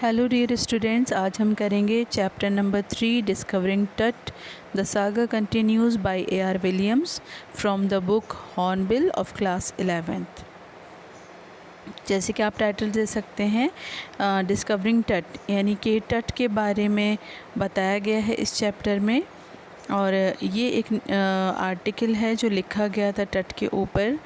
Hello dear students, आज हम करेंगे chapter number 3 discovering Tut. The saga continues by A R. Williams from the book Hornbill of class 11th। जैसे कि आप title दे सकते हैं डिस्कवरिंग टट, यानी कि टट के बारे में बताया गया है इस चैप्टर में। और ये एक आर्टिकल है जो लिखा गया था टट के ऊपर।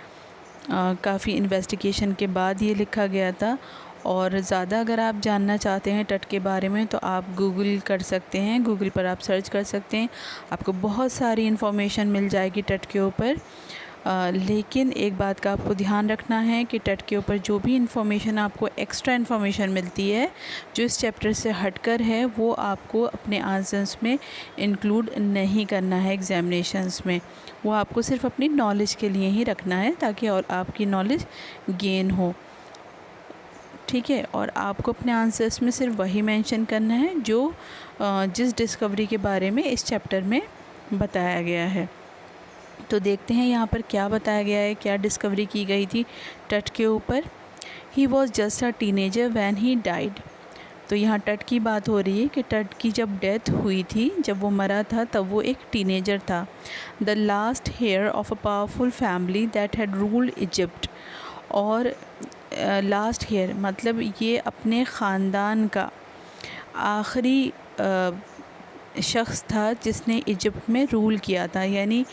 काफ़ी इन्वेस्टिगेशन के बाद ये लिखा गया था। और ज़्यादा अगर आप जानना चाहते हैं टट के बारे में तो आप गूगल कर सकते हैं, गूगल पर आप सर्च कर सकते हैं, आपको बहुत सारी इन्फॉर्मेशन मिल जाएगी टट के ऊपर। लेकिन एक बात का आपको ध्यान रखना है कि टट के ऊपर जो भी इन्फॉर्मेशन आपको एक्स्ट्रा इन्फॉर्मेशन मिलती है जो इस चैप्टर से हटकर है, वो आपको अपने आंसर्स में इंक्लूड नहीं करना है एग्जामिनेशंस में। वो आपको सिर्फ अपनी नॉलेज के लिए ही रखना है ताकि और आपकी नॉलेज गेन हो, ठीक है। और आपको अपने आंसर्स में सिर्फ वही मेंशन करना है जो जिस डिस्कवरी के बारे में इस चैप्टर में बताया गया है। तो देखते हैं यहाँ पर क्या बताया गया है, क्या डिस्कवरी की गई थी टट के ऊपर। He was just a teenager when he died. तो यहाँ टट की बात हो रही है कि टट की जब डेथ हुई थी, जब वो मरा था, तब वो एक टीनेजर था। The last heir of a powerful family that had ruled Egypt. और लास्ट हेयर मतलब ये अपने ख़ानदान का आखिरी शख्स था जिसने इजिप्ट में रूल किया था, यानी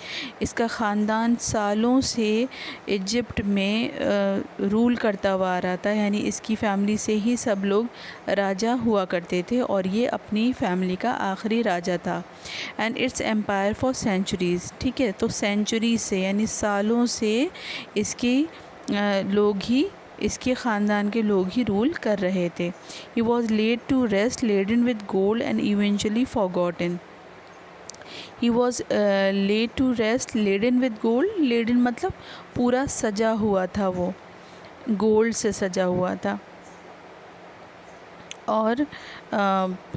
इसका ख़ानदान सालों से इजिप्ट में रूल करता हुआ आ रहा था, यानी इसकी फ़ैमिली से ही सब लोग राजा हुआ करते थे और ये अपनी फ़ैमिली का आखिरी राजा था। And its empire for centuries, ठीक है। तो सेंचुरी से यानी सालों से इसके लोग ही, इसके ख़ानदान के लोग ही रूल कर रहे थे। He was laid to rest laden with gold and eventually forgotten. He was laid to rest laden with gold, laden मतलब पूरा सजा हुआ था, वो गोल्ड से सजा हुआ था। और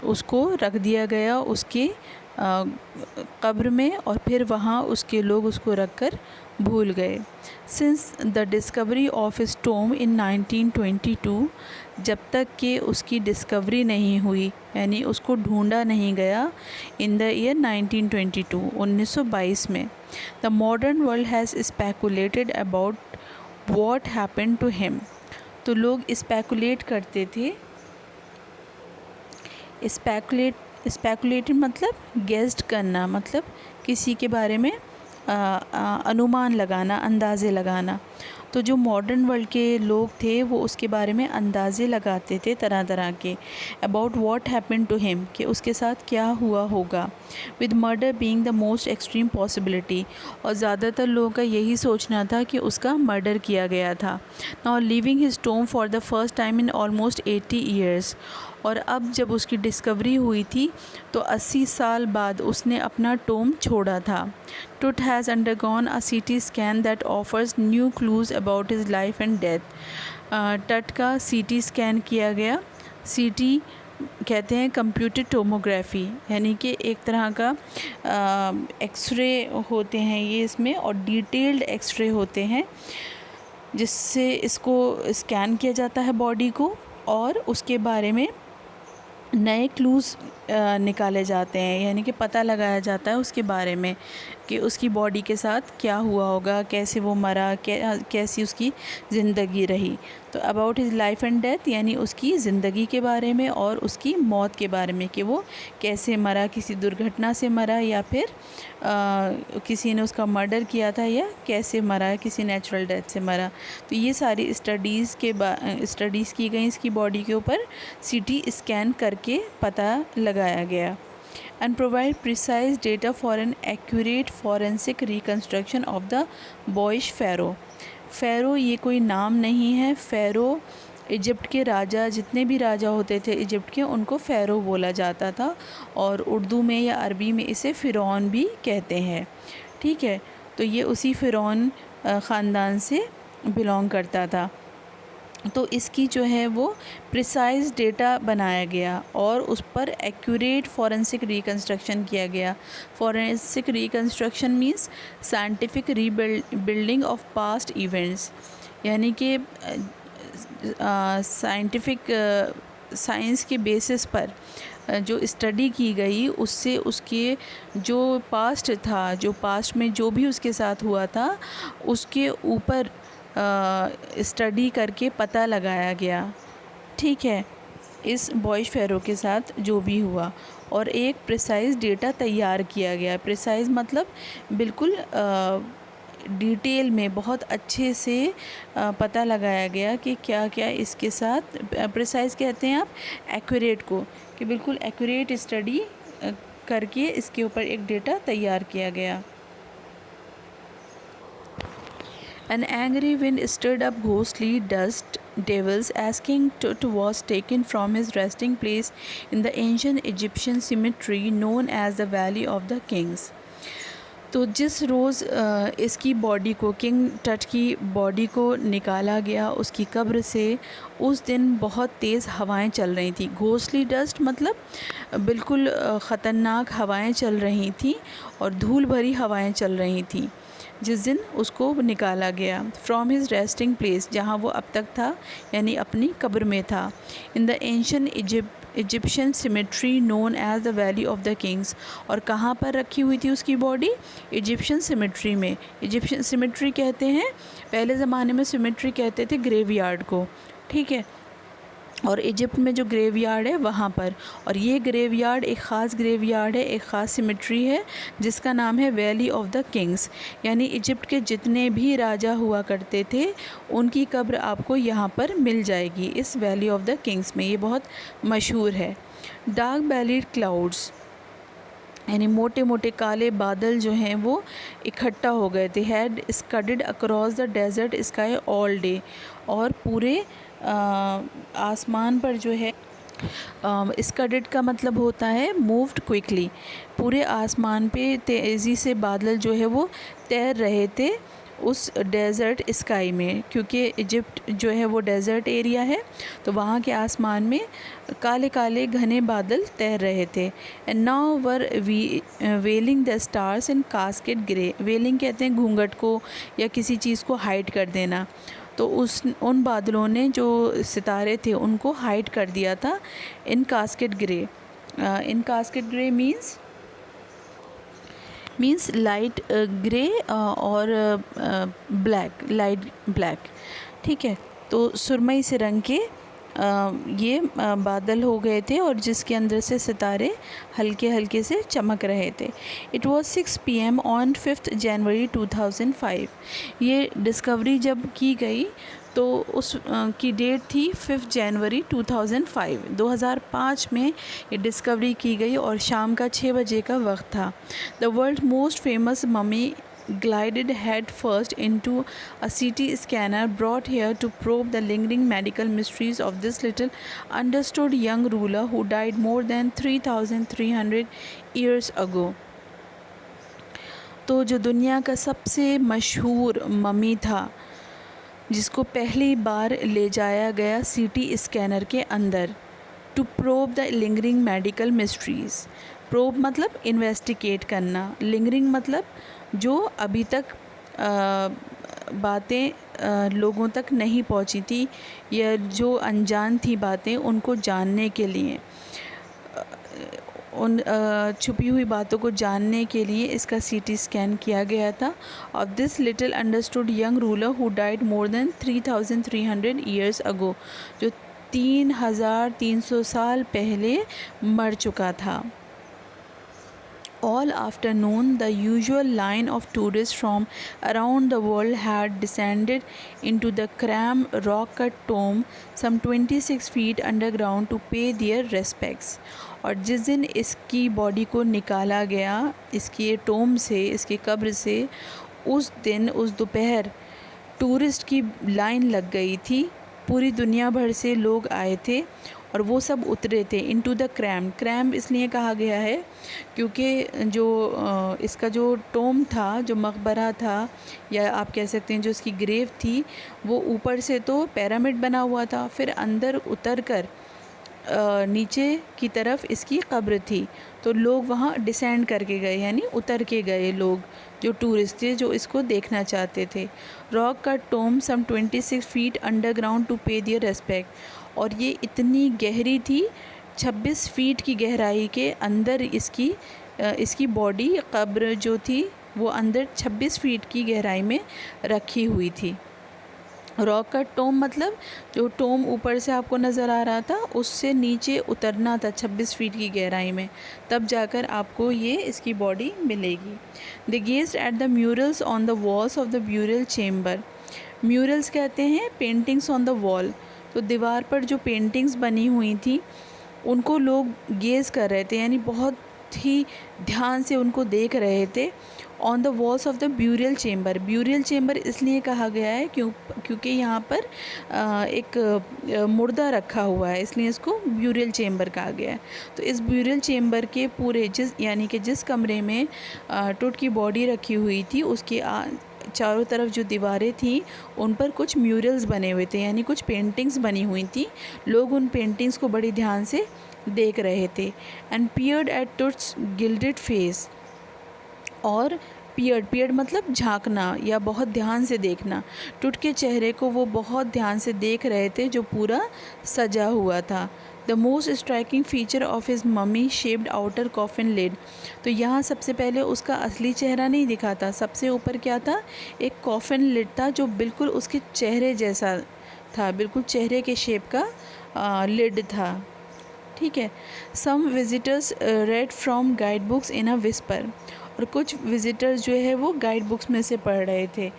उसको रख दिया गया उसके कब्र में, और फिर वहाँ उसके लोग उसको रख कर भूल गए। Since the discovery of his tomb in 1922, जब तक कि उसकी डिस्कवरी नहीं हुई, यानी उसको ढूंढा नहीं गया इन द ईयर 1922, 1922 में, the modern world has speculated about what happened to him. तो लोग स्पेकुलेट करते थे। स्पेकुलेटेड मतलब गेस्ड करना, मतलब किसी के बारे में अनुमान लगाना, अंदाज़े लगाना। तो जो मॉडर्न वर्ल्ड के लोग थे वो उसके बारे में अंदाज़े लगाते थे तरह तरह के, about what happened to him, कि उसके साथ क्या हुआ होगा, with murder being the most extreme possibility. और ज़्यादातर लोगों का यही सोचना था कि उसका मर्डर किया गया था। Now leaving his tomb for the first time in almost 80 years. और अब जब उसकी डिस्कवरी हुई थी तो 80 साल बाद उसने अपना टोम छोड़ा था। टुट has undergone a CT scan that offers new clues about his life and death. Tut का सीटी स्कैन किया गया। सीटी कहते हैं कंप्यूटर टोमोग्राफी, यानी कि एक तरह का एक्सरे होते हैं ये इसमें, और डिटेल्ड एक्सरे होते हैं जिससे इसको स्कैन किया जाता है बॉडी को, और उसके बारे में नए क्लूज़ निकाले जाते हैं, यानी कि पता लगाया जाता है उसके बारे में कि उसकी बॉडी के साथ क्या हुआ होगा, कैसे वो मरा, कैसी उसकी ज़िंदगी रही। तो about his life and death यानी उसकी ज़िंदगी के बारे में और उसकी मौत के बारे में, कि वो कैसे मरा, किसी दुर्घटना से मरा या फिर किसी ने उसका मर्डर किया था, या कैसे मरा, किसी नेचुरल डेथ से मरा। तो ये सारी स्टडीज़ की गई इसकी बॉडी के ऊपर, सीटी स्कैन करके पता लगाया गया। And provide precise data for an accurate forensic reconstruction of the boyish pharaoh. Pharaoh ये कोई नाम नहीं है। फ़ैरो इजिप्ट के राजा, जितने भी राजा होते थे इजिप्ट के, उनको फ़ैरो बोला जाता था, और उर्दू में या अरबी में इसे फ़िरौन भी कहते हैं, ठीक है। तो ये उसी फ़िरौन ख़ानदान से बिलोंग करता था। तो इसकी जो है वो प्रिसाइज डेटा बनाया गया और उस पर एक्यूरेट फॉरेंसिक रिकन्स्ट्रक्शन किया गया। Forensic reconstruction means scientific rebuilding of past events, यानी कि साइंटिफिक साइंस के बेसिस पर जो स्टडी की गई, उससे उसके जो पास्ट था, जो पास्ट में जो भी उसके साथ हुआ था, उसके ऊपर स्टडी करके पता लगाया गया। ठीक है, इस बॉयज फेरो के साथ जो भी हुआ, और एक प्रिसाइज डेटा तैयार किया गया। प्रिसाइज मतलब बिल्कुल डिटेल में बहुत अच्छे से पता लगाया गया कि क्या क्या इसके साथ। प्रिसाइज कहते हैं आप एक्यूरेट को, कि बिल्कुल एक्यूरेट स्टडी करके इसके ऊपर एक डेटा तैयार किया गया। An angry wind stirred up ghostly dust devils as King Tut was taken from his resting place in the ancient Egyptian cemetery known as the Valley of the Kings. तो जिस रोज़ इसकी बॉडी को, king टट की body को निकाला गया उसकी कब्र से, उस दिन बहुत तेज़ हवाएं चल रही थी। घोस्टली डस्ट मतलब बिल्कुल ख़तरनाक हवाएं चल रही थी और धूल भरी हवाएं चल रही थी जिस दिन उसको निकाला गया। फ्रॉम हिज रेस्टिंग प्लेस, जहाँ वो अब तक था, यानी अपनी कब्र में था। In the ancient Egyptian cemetery known as the Valley of the Kings. और कहाँ पर रखी हुई थी उसकी बॉडी? इजिप्शियन सिमेट्री में। इजिप्शियन सिमेट्री कहते हैं, पहले ज़माने में सिमेट्री कहते थे ग्रेवयार्ड को, ठीक है, और इजिप्ट में जो ग्रेवयार्ड है वहाँ पर। और ये ग्रेवयार्ड एक ख़ास ग्रेवयार्ड है, एक ख़ास सिमेट्री है जिसका नाम है वैली ऑफ द किंग्स। यानी इजिप्ट के जितने भी राजा हुआ करते थे उनकी कब्र आपको यहाँ पर मिल जाएगी, इस वैली ऑफ द किंग्स में। ये बहुत मशहूर है। डार्क बैलिड क्लाउड्स, यानी मोटे मोटे काले बादल जो हैं वो इकट्ठा हो गए थे। Had scudded across the desert sky all day, और पूरे आसमान पर जो है, स्कडेड का मतलब होता है मूव्ड क्विकली, पूरे आसमान पे तेज़ी से बादल जो है वो तैर रहे थे उस डेज़र्ट स्काई में, क्योंकि इजिप्ट जो है वो डेज़र्ट एरिया है, तो वहाँ के आसमान में काले काले घने बादल तैर रहे थे। And now were veiling the stars in casket grey. Veiling कहते हैं घूंघट को या किसी चीज़ को हाइड कर देना, तो उन बादलों ने जो सितारे थे उनको हाइड कर दिया था in casket grey. In casket grey means light grey और ब्लैक, लाइट ब्लैक, ठीक है। तो सुरमई से रंग के ये बादल हो गए थे और जिसके अंदर से सितारे हल्के हल्के से चमक रहे थे। इट वॉज 6 PM ऑन 5 जनवरी 2005। ये डिस्कवरी जब की गई तो उस की डेट थी 5 जनवरी 2005 में ये डिस्कवरी की गई और शाम का 6 बजे का वक्त था। The world most famous mummy glided head first into a CT scanner brought here to probe the lingering medical mysteries of this little understood young ruler who died more than 3,300 years ago. तो जो दुनिया का सबसे मशहूर mummy था जिसको पहली बार ले जाया गया CT स्कैनर के अंदर, to probe the lingering medical mysteries. Probe मतलब इन्वेस्टिगेट करना, लिंगरिंग मतलब जो अभी तक बातें लोगों तक नहीं पहुंची थी या जो अनजान थी बातें, उनको जानने के लिए, उन छुपी हुई बातों को जानने के लिए इसका CT स्कैन किया गया था। Of this little understood young ruler who died more than 3,300 years ago, जो 3,300 साल पहले मर चुका था। All afternoon, the usual line of tourists from around the world had descended into the cram rock-cut tomb some 26 feet underground to pay their respects. और जिस दिन इसकी बॉडी को निकाला गया इसकी टोम से, इसकी कब्र से, उस दिन उस दोपहर टूरिस्ट की लाइन लग गई थी। पूरी दुनिया भर से लोग आए थे और वो सब उतरे थे इनटू द क्रैम। क्रैम इसलिए कहा गया है क्योंकि जो इसका जो टोम था, जो मकबरा था, या आप कह सकते हैं जो इसकी ग्रेव थी, वो ऊपर से तो पिरामिड बना हुआ था, फिर अंदर उतर कर नीचे की तरफ इसकी कब्र थी। तो लोग वहाँ डिसेंड करके गए, यानी उतर के गए लोग, जो टूरिस्ट थे जो इसको देखना चाहते थे। रॉक का tomb some 26 feet underground to pay their respect. और ये इतनी गहरी थी, 26 फीट की गहराई के अंदर इसकी बॉडी, कब्र जो थी वो अंदर 26 फीट की गहराई में रखी हुई थी। रॉक का टोम मतलब जो टोम ऊपर से आपको नज़र आ रहा था उससे नीचे उतरना था 26 फीट की गहराई में, तब जाकर आपको ये इसकी बॉडी मिलेगी। They gazed at the murals on the walls of the burial chamber. Murals कहते हैं पेंटिंग्स ऑन द वॉल, तो दीवार पर जो पेंटिंग्स बनी हुई थी उनको लोग गेज़ कर रहे थे, यानी बहुत ही ध्यान से उनको देख रहे थे। On the walls of the burial chamber, burial chamber इसलिए कहा गया है क्योंकि यहाँ पर एक मुर्दा रखा हुआ है, इसलिए इसको ब्यूरियल चेम्बर कहा गया है। तो इस ब्यूरियल चेम्बर के पूरे यानी कि जिस कमरे में टुट की बॉडी रखी हुई थी उसके चारों तरफ जो दीवारें थी उन पर कुछ म्यूरल्स बने हुए थे, यानी कुछ पेंटिंग्स बनी हुई थी। लोग उन पेंटिंग्स को बड़ी ध्यान से देख रहे थे। And peered at Tut's gilded face, और पियर्ड मतलब झांकना या बहुत ध्यान से देखना। टुट के चेहरे को वो बहुत ध्यान से देख रहे थे जो पूरा सजा हुआ था। The most striking feature of his mummy shaped outer coffin lid, तो यहाँ सबसे पहले उसका असली चेहरा नहीं दिखा था, सबसे ऊपर क्या था, एक कॉफिन लिड था जो बिल्कुल उसके चेहरे जैसा था, बिल्कुल चेहरे के शेप का लिड था। ठीक है। Some visitors read from guide books in a whisper, और कुछ विजिटर्स जो है वो गाइड बुक्स में से पढ़ रहे थे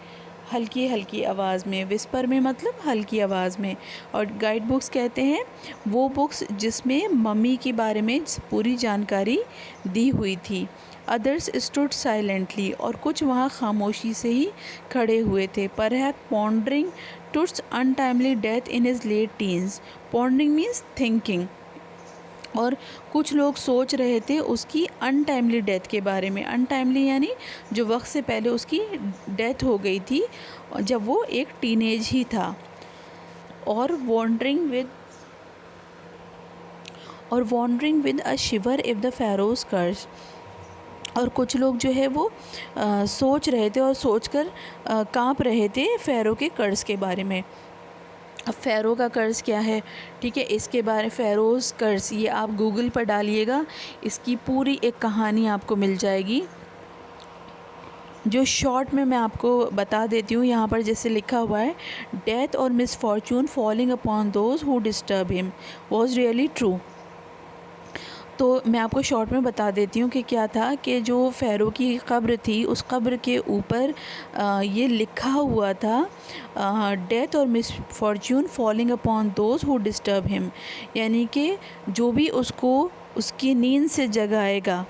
हल्की हल्की आवाज़ में। विस्पर में मतलब हल्की आवाज़ में, और गाइड बुक्स कहते हैं वो बुक्स जिसमें मम्मी के बारे में पूरी जानकारी दी हुई थी। अदर्स स्टूड साइलेंटली, और कुछ वहाँ खामोशी से ही खड़े हुए थे। Perhaps pondering Tut's untimely death in his late teens. Pondering means thinking, और कुछ लोग सोच रहे थे उसकी अनटाइमली डेथ के बारे में। अनटाइमली यानी जो वक्त से पहले उसकी डेथ हो गई थी जब वो एक टीनेज ही था। और wondering with a shiver if the pharaoh's curse, और कुछ लोग जो है वो सोच रहे थे और सोचकर कांप रहे थे फ़ैरो के कर्ज के बारे में। अब फ़ैरो का कर्ज़ क्या है, ठीक है, इसके बारे फ़ैरोज़ कर्ज़ ये आप गूगल पर डालिएगा, इसकी पूरी एक कहानी आपको मिल जाएगी। जो शॉर्ट में मैं आपको बता देती हूँ, यहाँ पर जैसे लिखा हुआ है, डेथ और misfortune falling upon those who disturb him was really true. तो मैं आपको शॉर्ट में बता देती हूँ कि क्या था कि जो फ़ैरो की कब्र थी उस कब्र के ऊपर ये लिखा हुआ था, डेथ और misfortune falling upon those who disturb him, यानी कि जो भी उसको उसकी नींद से जगाएगा,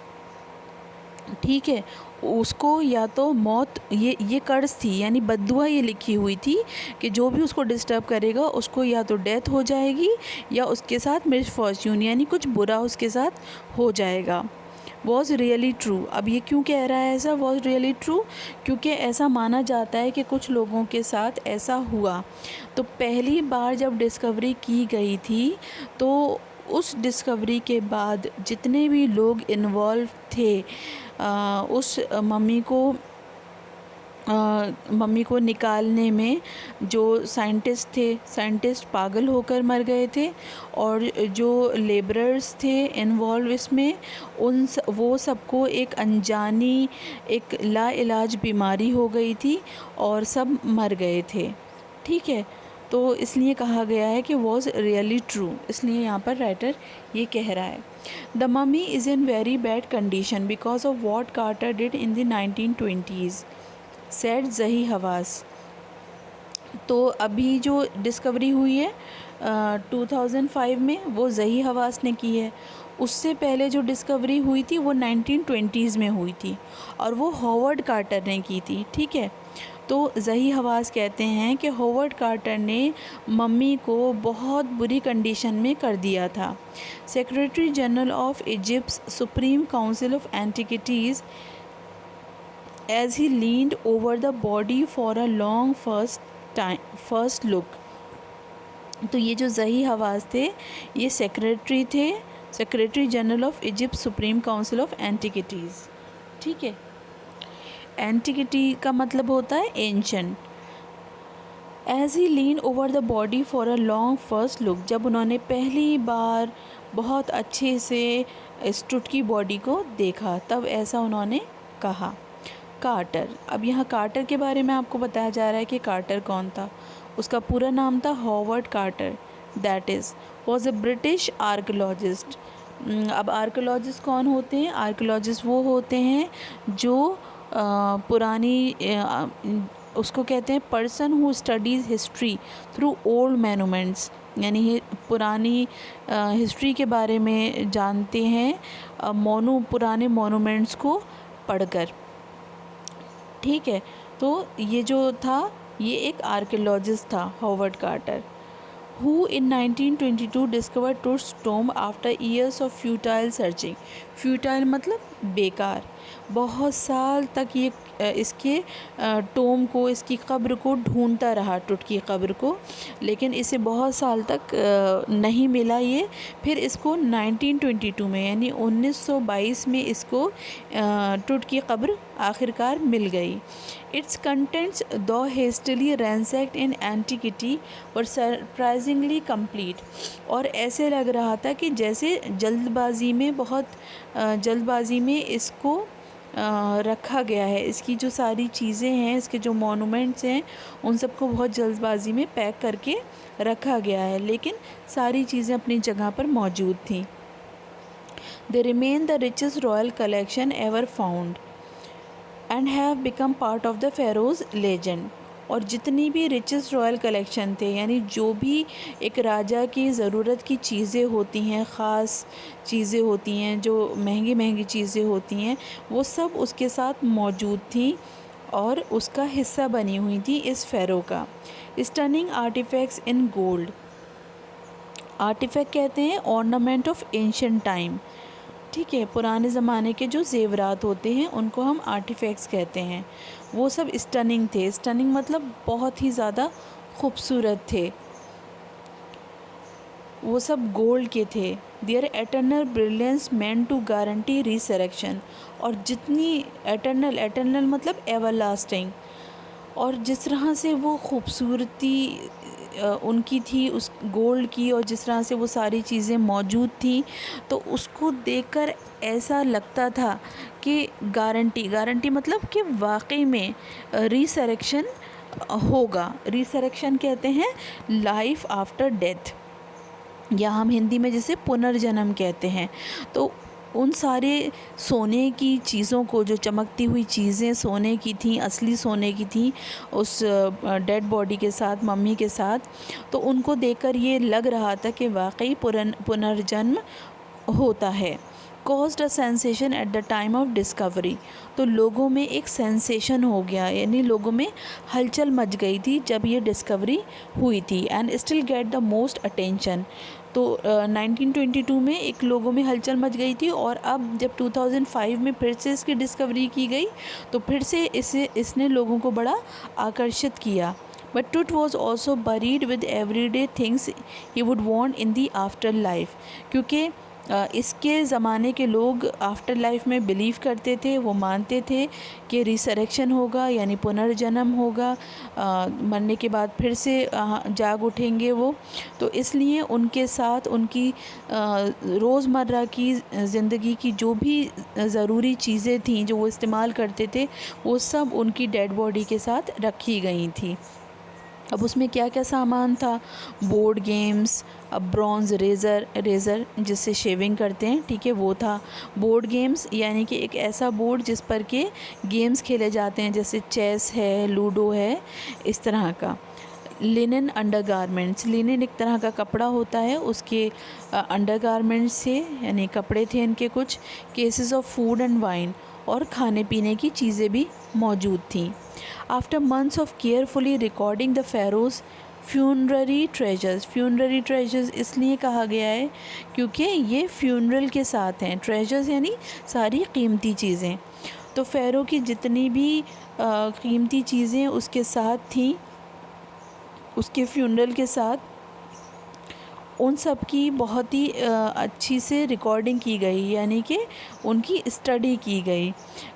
ठीक है, उसको या तो मौत, ये कर्ज थी, यानी बद्दुआ ये लिखी हुई थी कि जो भी उसको डिस्टर्ब करेगा उसको या तो डेथ हो जाएगी या उसके साथ मिसफॉर्च्यून यानी कुछ बुरा उसके साथ हो जाएगा। वॉज रियली ट्रू, अब ये क्यों कह रहा है ऐसा वॉज रियली ट्रू, क्योंकि ऐसा माना जाता है कि कुछ लोगों के साथ ऐसा हुआ। तो पहली बार जब डिस्कवरी की गई थी तो उस डिस्कवरी के बाद जितने भी लोग इन्वॉल्व थे उस मम्मी को निकालने में, जो साइंटिस्ट पागल होकर मर गए थे, और जो लेबरर्स थे इन्वॉल्व इसमें वो सबको एक अनजानी एक लाइलाज बीमारी हो गई थी और सब मर गए थे। ठीक है, तो इसलिए कहा गया है कि वॉज रियली ट्रू, इसलिए यहाँ पर राइटर ये कह रहा है। The mummy is in very bad condition because of what Carter did in the 1920s said Zahi Hawass. तो अभी जो डिस्कवरी हुई है 2005 में वो ज़ही हवास ने की है। उससे पहले जो डिस्कवरी हुई थी वो 1920s में हुई थी और वो हॉवर्ड कार्टर ने की थी। ठीक है, तो ज़ही हवास कहते हैं कि हॉवर्ड कार्टर ने मम्मी को बहुत बुरी कंडीशन में कर दिया था। Secretary general of Egypt's Supreme council of Antiquities as he leaned over the body for a long first look। तो ये जो ज़ही हवास थे ये secretary general of Egypt supreme council of antiquities. ठीक है, एंटिक्विटी का मतलब होता है ancient. As he lean over the body for a long first look, जब उन्होंने पहली बार बहुत अच्छे से इस टूट की बॉडी को देखा तब ऐसा उन्होंने कहा। कार्टर, अब यहाँ कार्टर के बारे में आपको बताया जा रहा है कि कार्टर कौन था। उसका पूरा नाम था Howard Carter, that is was a British archaeologist. अब आर्कोलॉजिस्ट कौन होते हैं? आर्कोलॉजिस्ट वो होते हैं जो पुरानी उसको कहते हैं person who studies history through old monuments, यानी पुरानी हिस्ट्री के बारे में जानते हैं पुराने मोनूमेंट्स को पढ़कर। ठीक है, तो ये जो था ये एक आर्कियोलॉजिस्ट था Howard quarter, who in 1922 discovered Tut's tomb after years of futile searching। futile मतलब बेकार, बहुत साल तक ये इसके टोम को, इसकी कब्र को ढूंढता रहा, टुट की कब्र को, लेकिन इसे बहुत साल तक नहीं मिला ये। फिर इसको 1922 में यानी 1922 में इसको टुट की कब्र आखिरकार मिल गई। इट्स कंटेंट्स दो हेस्टली रैंसैक्ड इन एंटिक्विटी और सरप्राइजिंगली कंप्लीट, और ऐसे लग रहा था कि जैसे जल्दबाजी में, बहुत जल्दबाजी में इसको रखा गया है। इसकी जो सारी चीज़ें हैं, इसके जो मॉन्यूमेंट्स हैं, उन सबको बहुत जल्दबाजी में पैक करके रखा गया है, लेकिन सारी चीज़ें अपनी जगह पर मौजूद थीं। They remain the richest royal collection ever found and have become part of the Feroz legend. और जितनी भी रिचेस्ट रॉयल कलेक्शन थे, यानी जो भी एक राजा की ज़रूरत की चीज़ें होती हैं, ख़ास चीज़ें होती हैं, जो महंगी महंगी चीज़ें होती हैं, वो सब उसके साथ मौजूद थी और उसका हिस्सा बनी हुई थी इस फ़ेरो का। Stunning artifacts in gold, artifact कहते हैं ऑर्नामेंट ऑफ एंशिएंट टाइम। ठीक है, पुराने ज़माने के जो ज़ेवरात होते हैं उनको हम आर्टिफैक्ट्स कहते हैं। वो सब स्टनिंग थे, स्टनिंग मतलब बहुत ही ज़्यादा खूबसूरत थे, वो सब गोल्ड के थे। Their eternal brilliance meant to guarantee resurrection, और जितनी एटर्नल, एटर्नल मतलब एवरलास्टिंग, और जिस तरह से वो खूबसूरती उनकी थी उस गोल्ड की, और जिस तरह से वो सारी चीज़ें मौजूद थी, तो उसको देखकर ऐसा लगता था कि गारंटी मतलब कि वाकई में रिसरेक्शन होगा। रिसरेक्शन कहते हैं लाइफ आफ्टर डेथ, या हम हिंदी में जिसे पुनर्जन्म कहते हैं। तो उन सारे सोने की चीज़ों को, जो चमकती हुई चीज़ें सोने की थी, असली सोने की थी, उस डेड बॉडी के साथ, मम्मी के साथ, तो उनको देखकर ये लग रहा था कि वाकई पुनर्जन्म होता है। Caused a sensation at the time of discovery, तो लोगों में एक सेंसेशन हो गया, यानी लोगों में हलचल मच गई थी जब ये डिस्कवरी हुई थी। And still get the most attention, तो 1922 में एक लोगों में हलचल मच गई थी, और अब जब 2005 में फिर से इसकी डिस्कवरी की गई तो फिर से इसने लोगों को बड़ा आकर्षित किया। बट टूट was also buried with everyday things he would want in the after life, क्योंकि इसके ज़माने के लोग आफ्टर लाइफ में बिलीव करते थे, वो मानते थे कि रिसरेक्शन होगा, यानी पुनर्जन्म होगा, मरने के बाद फिर से जाग उठेंगे वो। तो इसलिए उनके साथ उनकी रोज़मर्रा की ज़िंदगी की जो भी ज़रूरी चीज़ें थीं जो वो इस्तेमाल करते थे, वो सब उनकी डेड बॉडी के साथ रखी गई थी। अब उसमें क्या क्या सामान था? बोर्ड गेम्स, अब ब्रॉन्ज रेज़र जिससे शेविंग करते हैं, ठीक है, वो था। बोर्ड गेम्स यानी कि एक ऐसा बोर्ड जिस पर के गेम्स खेले जाते हैं, जैसे चेस है, लूडो है, इस तरह का। लिनन अंडरगारमेंट्स, लिनन एक तरह का कपड़ा होता है, उसके अंडरगारमेंट्स से, यानी कपड़े थे इनके कुछ। Cases of food and wine, और खाने पीने की चीज़ें भी मौजूद थीं। After months of carefully recording the Feroz funerary treasures इसलिए कहा गया है क्योंकि ये फ्यूनरल के साथ हैं। ट्रेजर्स यानी सारी कीमती चीज़ें, तो फ़ेरो की जितनी भी कीमती चीज़ें उसके साथ थीं, उसके फ्यूनरल के साथ, उन सब की बहुत ही अच्छी से रिकॉर्डिंग की गई, यानी कि उनकी स्टडी की गई।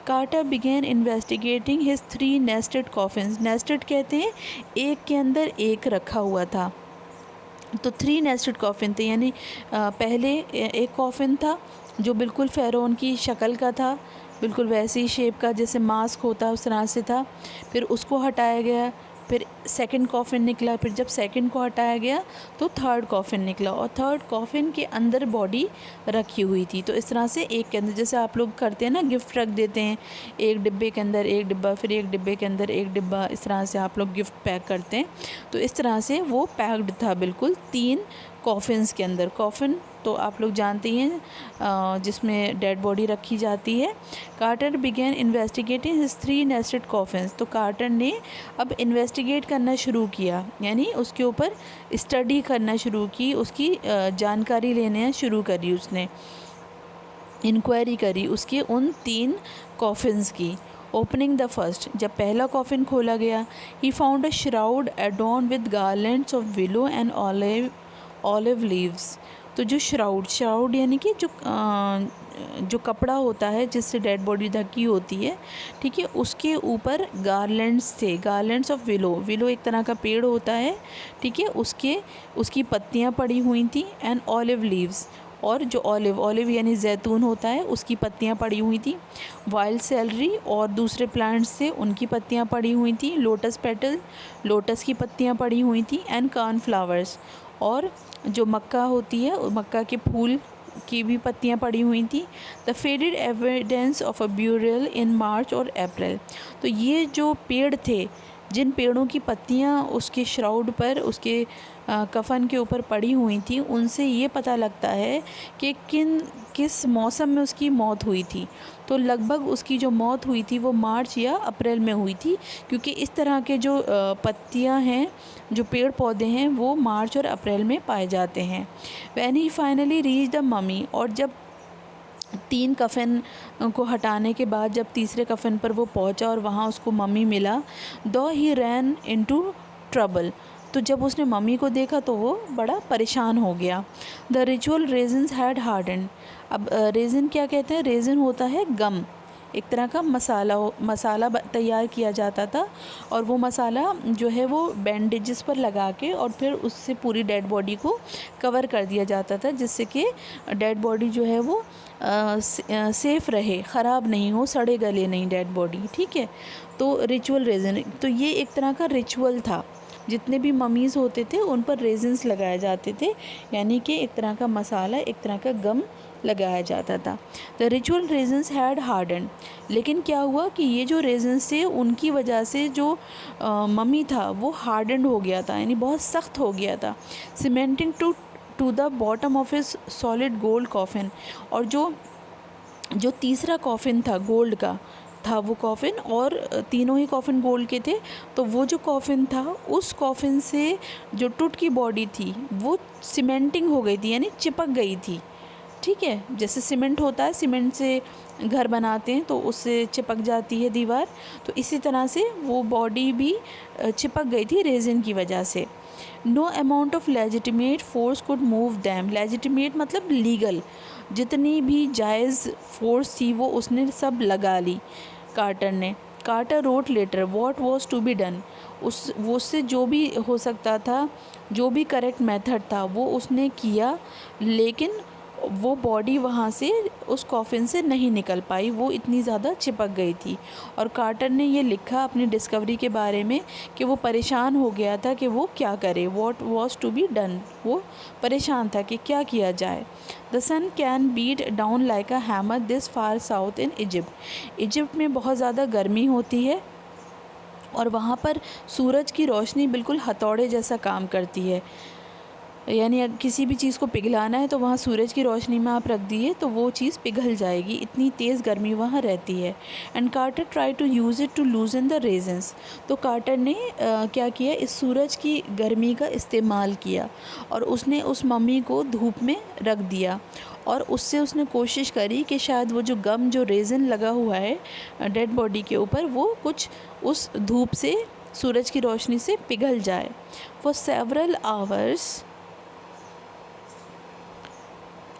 Carter began investigating his 3 nested coffins. Nested कहते हैं एक के अंदर एक रखा हुआ था, तो 3 नेस्टेड कॉफिन थे, यानी पहले एक कॉफिन था जो बिल्कुल फ़ैरौन की शक्ल का था, बिल्कुल वैसी शेप का जैसे मास्क होता है उस तरह से था। फिर उसको हटाया गया, फिर सेकंड कॉफिन निकला, फिर जब सेकंड को हटाया गया तो थर्ड कॉफिन निकला, और थर्ड कॉफिन के अंदर बॉडी रखी हुई थी। तो इस तरह से एक के अंदर, जैसे आप लोग करते हैं ना, गिफ्ट रख देते हैं, एक डिब्बे के अंदर एक डिब्बा, फिर एक डिब्बे के अंदर एक डिब्बा, इस तरह से आप लोग गिफ्ट पैक करते हैं। तो इस तरह से वो पैक्ड था बिल्कुल 3 कॉफिन्स के अंदर। कॉफिन तो आप लोग जानते ही हैं जिसमें डेड बॉडी रखी जाती है। Carter began investigating his 3 nested coffins. तो कार्टर ने अब इन्वेस्टिगेट करना शुरू किया, यानी उसके ऊपर स्टडी करना शुरू की, उसकी जानकारी लेना शुरू करी, उसने इंक्वायरी करी उसके उन 3 कॉफिन्स की। ओपनिंग द फर्स्ट, जब पहला कॉफिन खोला गया, he found a shroud एडॉर्न with garlands of willow and olive leaves. तो जो श्राउड यानी कि जो कपड़ा होता है जिससे डेड बॉडी ढकी होती है, ठीक है, उसके ऊपर गार्लैंड्स थे, गार्लैंड्स ऑफ विलो एक तरह का पेड़ होता है, ठीक है, उसकी पत्तियां पड़ी हुई थी, एंड ऑलिव लीव्स, और जो ऑलिव यानी जैतून होता है उसकी पत्तियां पड़ी हुई थी। वाइल्ड सेलरी और दूसरे प्लांट्स से उनकी पत्तियां पड़ी हुई थी। लोटस पेटल, लोटस की पत्तियां पड़ी हुई थी, एंड कॉर्नफ्लावर्स, और जो मक्का होती है मक्का के फूल की भी पत्तियां पड़ी हुई थी। The faded evidence of a burial in March और अप्रैल। तो ये जो पेड़ थे, जिन पेड़ों की पत्तियां उसके श्राउड पर, उसके कफन के ऊपर पड़ी हुई थी, उनसे ये पता लगता है कि किस मौसम में उसकी मौत हुई थी। तो लगभग उसकी जो मौत हुई थी वो मार्च या अप्रैल में हुई थी, क्योंकि इस तरह के जो पत्तियां हैं, जो पेड़ पौधे हैं, वो मार्च और अप्रैल में पाए जाते हैं। When he finally reach the mummy, और जब 3 कफ़न को हटाने के बाद जब तीसरे कफ़न पर वो पहुंचा और वहाँ उसको मम्मी मिला, दो ही रैन इनटू ट्रबल। तो जब उसने मम्मी को देखा तो वो बड़ा परेशान हो गया। The ritual resins had harden. अब रेजन क्या कहते हैं? रेजन होता है गम, एक तरह का मसाला तैयार किया जाता था, और वो मसाला जो है वो बैंडेजेस पर लगा के और फिर उससे पूरी डेड बॉडी को कवर कर दिया जाता था, जिससे कि डेड बॉडी जो है वो सेफ़ रहे, ख़राब नहीं हो, सड़े गले नहीं डेड बॉडी, ठीक है। तो रिचुअल रेजन, तो ये एक तरह का रिचुअल था। जितने भी ममीज़ होते थे उन पर रेजन्स लगाए जाते थे, यानी कि एक तरह का मसाला, एक तरह का गम लगाया जाता था। The ritual resins had harden. लेकिन क्या हुआ कि ये जो रेजन्स थे उनकी वजह से जो मम्मी था वो हार्डन हो गया था, यानी बहुत सख्त हो गया था। Cementing to the bottom of his solid gold coffin. और जो तीसरा कॉफिन था गोल्ड का था वो कॉफिन, और तीनों ही कॉफिन गोल्ड के थे। तो वो जो कॉफिन था, उस कॉफिन से जो टूट की बॉडी थी वो सीमेंटिंग हो गई थी, यानी चिपक गई थी, ठीक है। जैसे सीमेंट होता है, सीमेंट से घर बनाते हैं तो उससे चिपक जाती है दीवार, तो इसी तरह से वो बॉडी भी चिपक गई थी रेजिन की वजह से। No amount of legitimate force could move them. Legitimate मतलब लीगल, जितनी भी जायज़ फोर्स थी वो उसने सब लगा ली कार्टर ने। Carter wrote later what was to be done. उससे जो भी हो सकता था, जो भी करेक्ट मेथड था वो उसने किया, लेकिन वो बॉडी वहाँ से उस कॉफिन से नहीं निकल पाई, वो इतनी ज़्यादा चिपक गई थी। और कार्टर ने ये लिखा अपनी डिस्कवरी के बारे में कि वो परेशान हो गया था कि वो क्या करे, what was to be done, वो परेशान था कि क्या किया जाए। The sun can beat down like a hammer this far south in Egypt. Egypt में बहुत ज़्यादा गर्मी होती है और वहाँ पर सूरज की रोशनी बिल्कुल हथौड़े जैसा काम करती है, यानी किसी भी चीज़ को पिघलाना है तो वहाँ सूरज की रोशनी में आप रख दिए तो वो चीज़ पिघल जाएगी, इतनी तेज़ गर्मी वहाँ रहती है। And Carter try to use it to loosen the resins. तो कार्टर ने क्या किया, इस सूरज की गर्मी का इस्तेमाल किया और उसने उस मम्मी को धूप में रख दिया, और उससे उसने कोशिश करी कि शायद वो जो गम, जो रेज़न लगा हुआ है डेड बॉडी के ऊपर, वो कुछ उस धूप से, सूरज की रोशनी से पिघल जाए। फॉर सेवरल आवर्स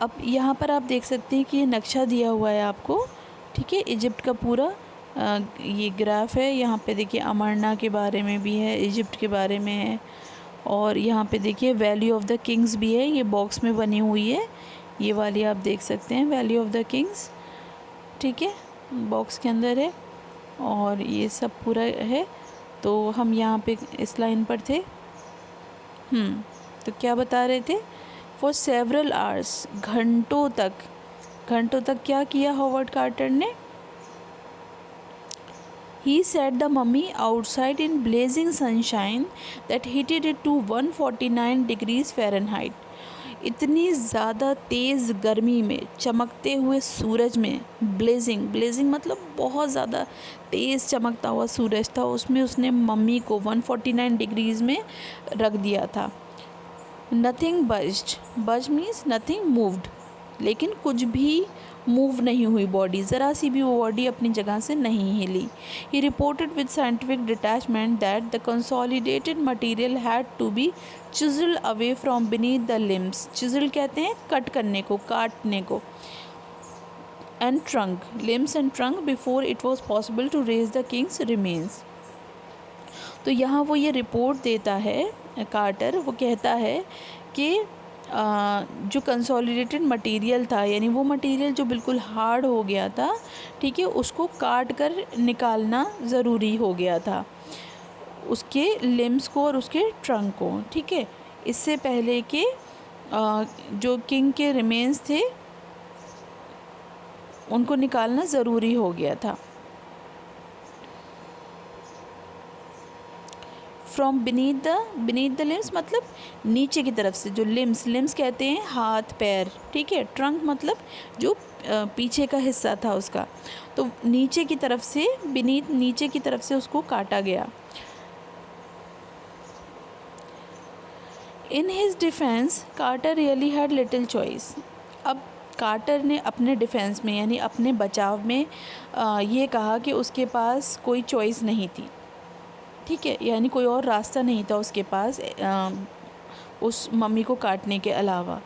अब यहाँ पर आप देख सकते हैं कि ये नक्शा दिया हुआ है आपको, ठीक है, इजिप्ट का पूरा ये ग्राफ है। यहाँ पे देखिए अमरना के बारे में भी है, इजिप्ट के बारे में है, और यहाँ पे देखिए वैली ऑफ द किंग्स भी है, ये बॉक्स में बनी हुई है, ये वाली आप देख सकते हैं वैली ऑफ द किंग्स, ठीक है, बॉक्स के अंदर है, और ये सब पूरा है। तो हम यहाँ पे इस लाइन पर थे। तो क्या बता रहे थे? फॉर सेवरल आवर्स, घंटों तक क्या किया हॉवर्ड कार्टर ने? He set the mummy outside in blazing sunshine that heated it to 149 degrees Fahrenheit. इतनी ज़्यादा तेज़ गर्मी में, चमकते हुए सूरज में, ब्लेजिंग मतलब बहुत ज़्यादा तेज़ चमकता हुआ सूरज था, उसमें उसने मम्मी को 149 डिग्रीज़ में रख दिया था। नथिंग बज्ड मीन्स नथिंग मूव्ड, लेकिन कुछ भी मूव नहीं हुई बॉडी, ज़रा सी भी वो बॉडी अपनी जगह से नहीं हिली। He reported with scientific detachment that the consolidated material had to be chiselled away from beneath the limbs. Chisel कहते हैं कट करने को, काटने को। And trunk, limbs and trunk before it was possible to raise the king's remains. तो यहाँ वो ये रिपोर्ट देता है कार्टर, वो कहता है कि जो कंसोलिडेटेड मटेरियल था, यानी वो मटेरियल जो बिल्कुल हार्ड हो गया था, ठीक है, उसको काट कर निकालना ज़रूरी हो गया था, उसके लिम्स को और उसके ट्रंक को, ठीक है, इससे पहले कि जो किंग के रिमेन्स थे उनको निकालना ज़रूरी हो गया था। फ्रॉम बीनीथ द लिम्स मतलब नीचे की तरफ से, जो लिम्स कहते हैं हाथ पैर, ठीक है, ट्रंक मतलब जो पीछे का हिस्सा था उसका, तो नीचे की तरफ से, बीनीथ नीचे की तरफ से उसको काटा गया। In his defence Carter really had little choice. अब कार्टर ने अपने डिफेंस में, यानी अपने बचाव में ये कहा कि उसके पास कोई चॉइस नहीं थी, ठीक है, यानी कोई और रास्ता नहीं था उसके पास उस मम्मी को काटने के अलावा।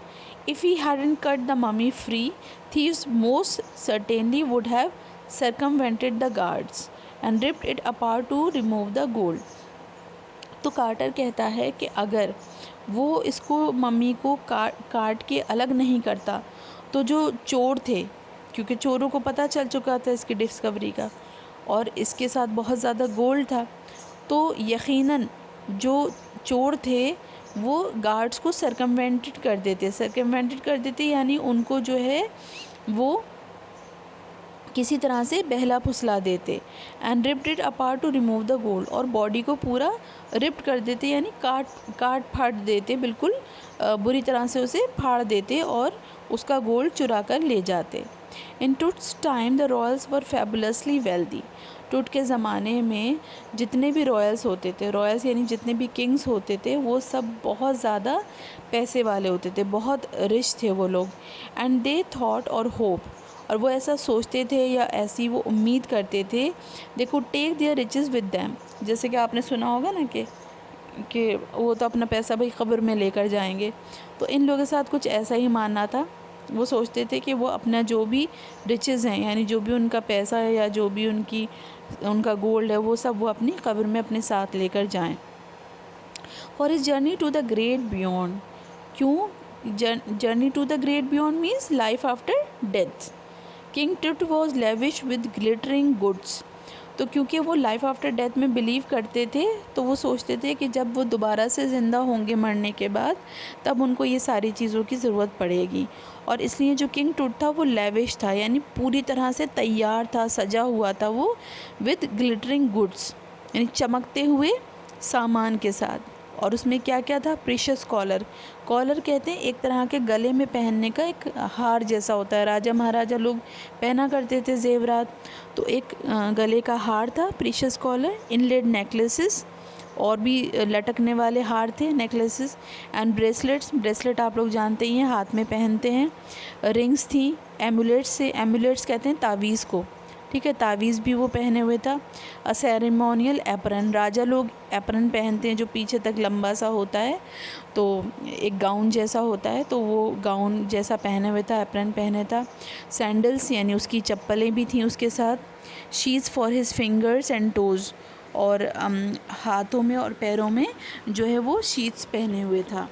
If he hadn't cut the mummy free, thieves most certainly would have circumvented the guards and ripped it apart to remove the gold. तो कार्टर कहता है कि अगर वो इसको मम्मी को काट के अलग नहीं करता, तो जो चोर थे, क्योंकि चोरों को पता चल चुका था इसकी डिस्कवरी का, और इसके साथ बहुत ज़्यादा गोल्ड था, तो यकीनन जो चोर थे वो गार्ड्स को सर्कमवेंटेड कर देते, यानी उनको जो है वो किसी तरह से बहला फुसला देते। And ripped it apart to remove the gold, और बॉडी को पूरा रिप्ड कर देते, यानी काट फाड़ देते, बिल्कुल बुरी तरह से उसे फाड़ देते और उसका गोल्ड चुरा कर ले जाते। In Tut's time the royals were fabulously wealthy. Tut के ज़माने में जितने भी रॉयल्स होते थे, रॉयल्स यानी जितने भी किंग्स होते थे, वो सब बहुत ज़्यादा पैसे वाले होते थे, बहुत रिच थे वो लोग। एंड दे थॉट और होप, और वो ऐसा सोचते थे या ऐसी वो उम्मीद करते थे, they could take their riches with them. जैसे कि आपने सुना होगा ना कि वो तो अपना पैसा भाई कब्र में लेकर जाएंगे, तो इन लोगों के साथ कुछ ऐसा ही मानना था। वो सोचते थे कि वो अपना जो भी रिचेस हैं, यानी जो भी उनका पैसा है या जो भी उनका गोल्ड है, वो सब वो अपनी कब्र में अपने साथ लेकर जाएं। For his journey to the great beyond, क्यों journey to the great beyond means life after death. King Tut was lavish with glittering goods, तो क्योंकि वो लाइफ आफ्टर डेथ में बिलीव करते थे, तो वो सोचते थे कि जब वो दोबारा से ज़िंदा होंगे मरने के बाद, तब उनको ये सारी चीज़ों की ज़रूरत पड़ेगी। और इसलिए जो किंग टूट था वो लेविश था, यानी पूरी तरह से तैयार था, सजा हुआ था वो विद ग्लिटरिंग गुड्स, यानी चमकते हुए सामान के साथ। और उसमें क्या क्या था? प्रीशियस कॉलर कहते हैं एक तरह के गले में पहनने का एक हार जैसा होता है, राजा महाराजा लोग पहना करते थे जेवरात, तो एक गले का हार था प्रीशियस कॉलर। इनलेड नेकलेसेस, और भी लटकने वाले हार थे, नेकलेसेस। एंड ब्रेसलेट आप लोग जानते ही हैं, हाथ में पहनते हैं। रिंग्स थी। एमुलेट्स कहते हैं तावीज़ को, ठीक है, तावीज़ भी वो पहने हुए था। अ सेरेमोनियल एप्रन, राजा लोग एप्रन पहनते हैं जो पीछे तक लंबा सा होता है, तो एक गाउन जैसा होता है, तो वो गाउन जैसा पहने हुए था, एप्रन पहने था। सैंडल्स यानी उसकी चप्पलें भी थीं उसके साथ। She's for his fingers and toes, और हाथों में और पैरों में जो है वो शीट्स पहने हुए था।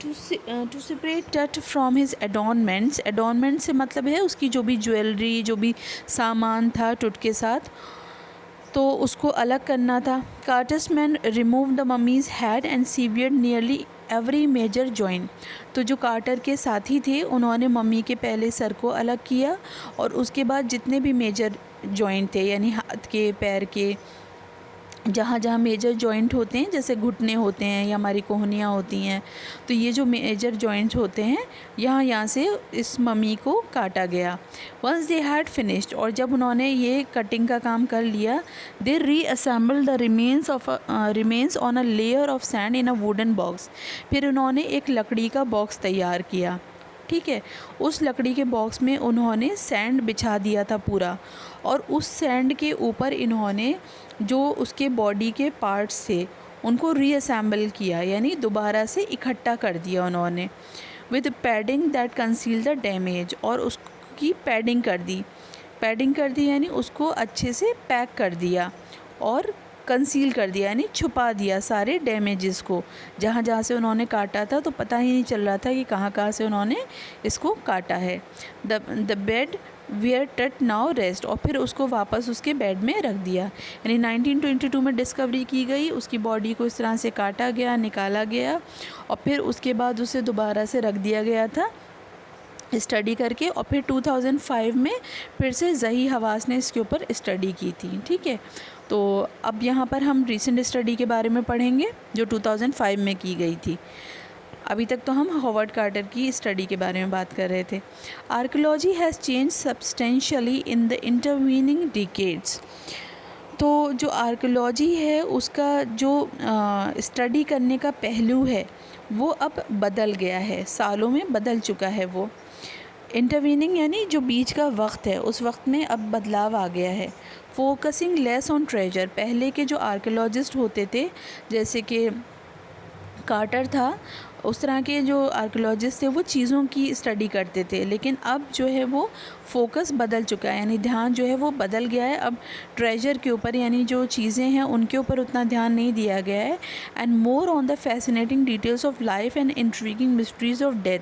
टू सेपरेट टट फ्रॉम हिज एडॉर्नमेंट्स, एडॉर्नमेंट से मतलब है उसकी जो भी ज्वेलरी, जो भी सामान था टुट के साथ, तो उसको अलग करना था। Carter's man remove the mummy's head and severed nearly every major joint, तो जो कार्टर के साथी थे उन्होंने मम्मी के पहले सर को अलग किया और उसके बाद जितने भी मेजर जॉइंट थे यानी हाथ के, पैर के, जहाँ जहाँ मेजर जॉइंट होते हैं, जैसे घुटने होते हैं या हमारी कोहनियाँ होती हैं, तो ये जो मेजर जॉइंट्स होते हैं यहाँ से इस मम्मी को काटा गया। वंस दे हैड फिनिश्ड, और जब उन्होंने ये कटिंग का काम कर लिया, they reassemble the remains on a layer of sand in a wooden box, फिर उन्होंने एक लकड़ी का बॉक्स तैयार किया। ठीक है, उस लकड़ी के बॉक्स में उन्होंने सैंड बिछा दिया था पूरा, और उस सैंड के ऊपर इन्होंने जो उसके बॉडी के पार्ट्स थे उनको रीअसेंबल किया, यानी दोबारा से इकट्ठा कर दिया उन्होंने। With padding that conceal the damage, और उसकी पैडिंग कर दी यानी उसको अच्छे से पैक कर दिया और कंसील कर दिया यानी छुपा दिया सारे डैमेजेस को। जहाँ जहाँ से उन्होंने काटा था तो पता ही नहीं चल रहा था कि कहाँ कहाँ से उन्होंने इसको काटा है। द बेड वेयर टट नाउ रेस्ट, और फिर उसको वापस उसके बेड में रख दिया। यानी 1922 में डिस्कवरी की गई, उसकी बॉडी को इस तरह से काटा गया, निकाला गया, और फिर उसके बाद उसे दोबारा से रख दिया गया था स्टडी करके, और फिर 2005 में फिर से ज़ही हवास ने इसके ऊपर स्टडी की थी। ठीक है, तो अब यहाँ पर हम रिसेंट स्टडी के बारे में पढ़ेंगे जो 2005 में की गई थी। अभी तक तो हम हॉवर्ड कार्टर की स्टडी के बारे में बात कर रहे थे। Archaeology has change substantially in the intervening decades, तो जो आर्कियोलॉजी है उसका जो स्टडी करने का पहलू है वो अब बदल गया है, सालों में बदल चुका है वो। इंटरवीनिंग यानी जो बीच का वक्त है उस वक्त में अब बदलाव आ गया है। फोकसिंग लेस ऑन ट्रेजर, पहले के जो आर्कियोलॉजिस्ट होते थे जैसे कि कार्टर था, उस तरह के जो आर्कियोलॉजिस्ट थे वो चीज़ों की स्टडी करते थे, लेकिन अब जो है वो फोकस बदल चुका है, यानी ध्यान जो है वो बदल गया है। अब ट्रेजर के ऊपर यानी जो चीज़ें हैं उनके ऊपर उतना ध्यान नहीं दिया गया है, and more on the fascinating details of life and intriguing mysteries of death.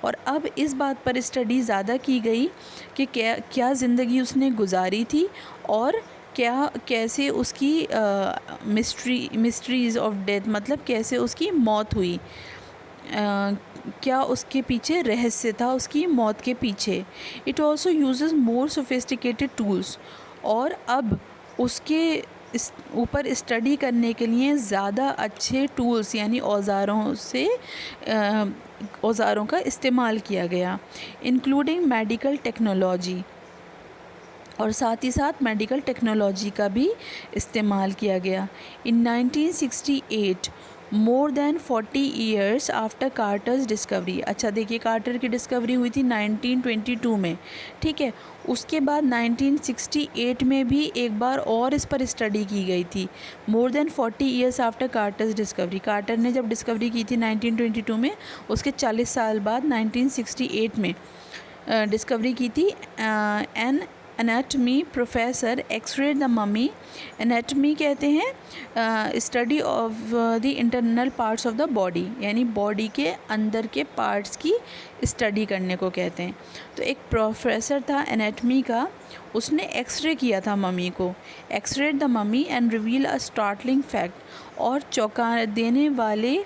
और अब इस बात पर स्टडी ज़्यादा की गई कि क्या ज़िंदगी उसने गुजारी थी और कैसे उसकी मिस्ट्रीज़ ऑफ डेथ, मतलब कैसे उसकी मौत हुई, क्या उसके पीछे रहस्य था उसकी मौत के पीछे। It also uses more sophisticated tools, और अब उसके इस ऊपर स्टडी करने के लिए ज़्यादा अच्छे टूल्स यानी औज़ारों का इस्तेमाल किया गया, इंक्लूडिंग मेडिकल टेक्नोलॉजी, और साथ ही साथ मेडिकल टेक्नोलॉजी का भी इस्तेमाल किया गया। इन 1968, more than 40 years after कार्टर्स discovery, अच्छा देखिए कार्टर की डिस्कवरी हुई थी 1922 में, ठीक है, उसके बाद 1968 में भी एक बार और इस पर स्टडी की गई थी। More than 40 years after कार्टर्स discovery, quarter ने जब डिस्कवरी की थी 1922 में, उसके 40 साल बाद 1968 में डिस्कवरी की थी। An anatomy professor x ray the mummy, anatomy कहते हैं study of the internal parts of the body, यानी बॉडी के अंदर के पार्ट्स की स्टडी करने को कहते हैं। तो एक प्रोफेसर था एनाटमी का, उसने एक्सरे किया था मम्मी को, x ray the mummy and reveal a startling fact, और चौंका देने वाले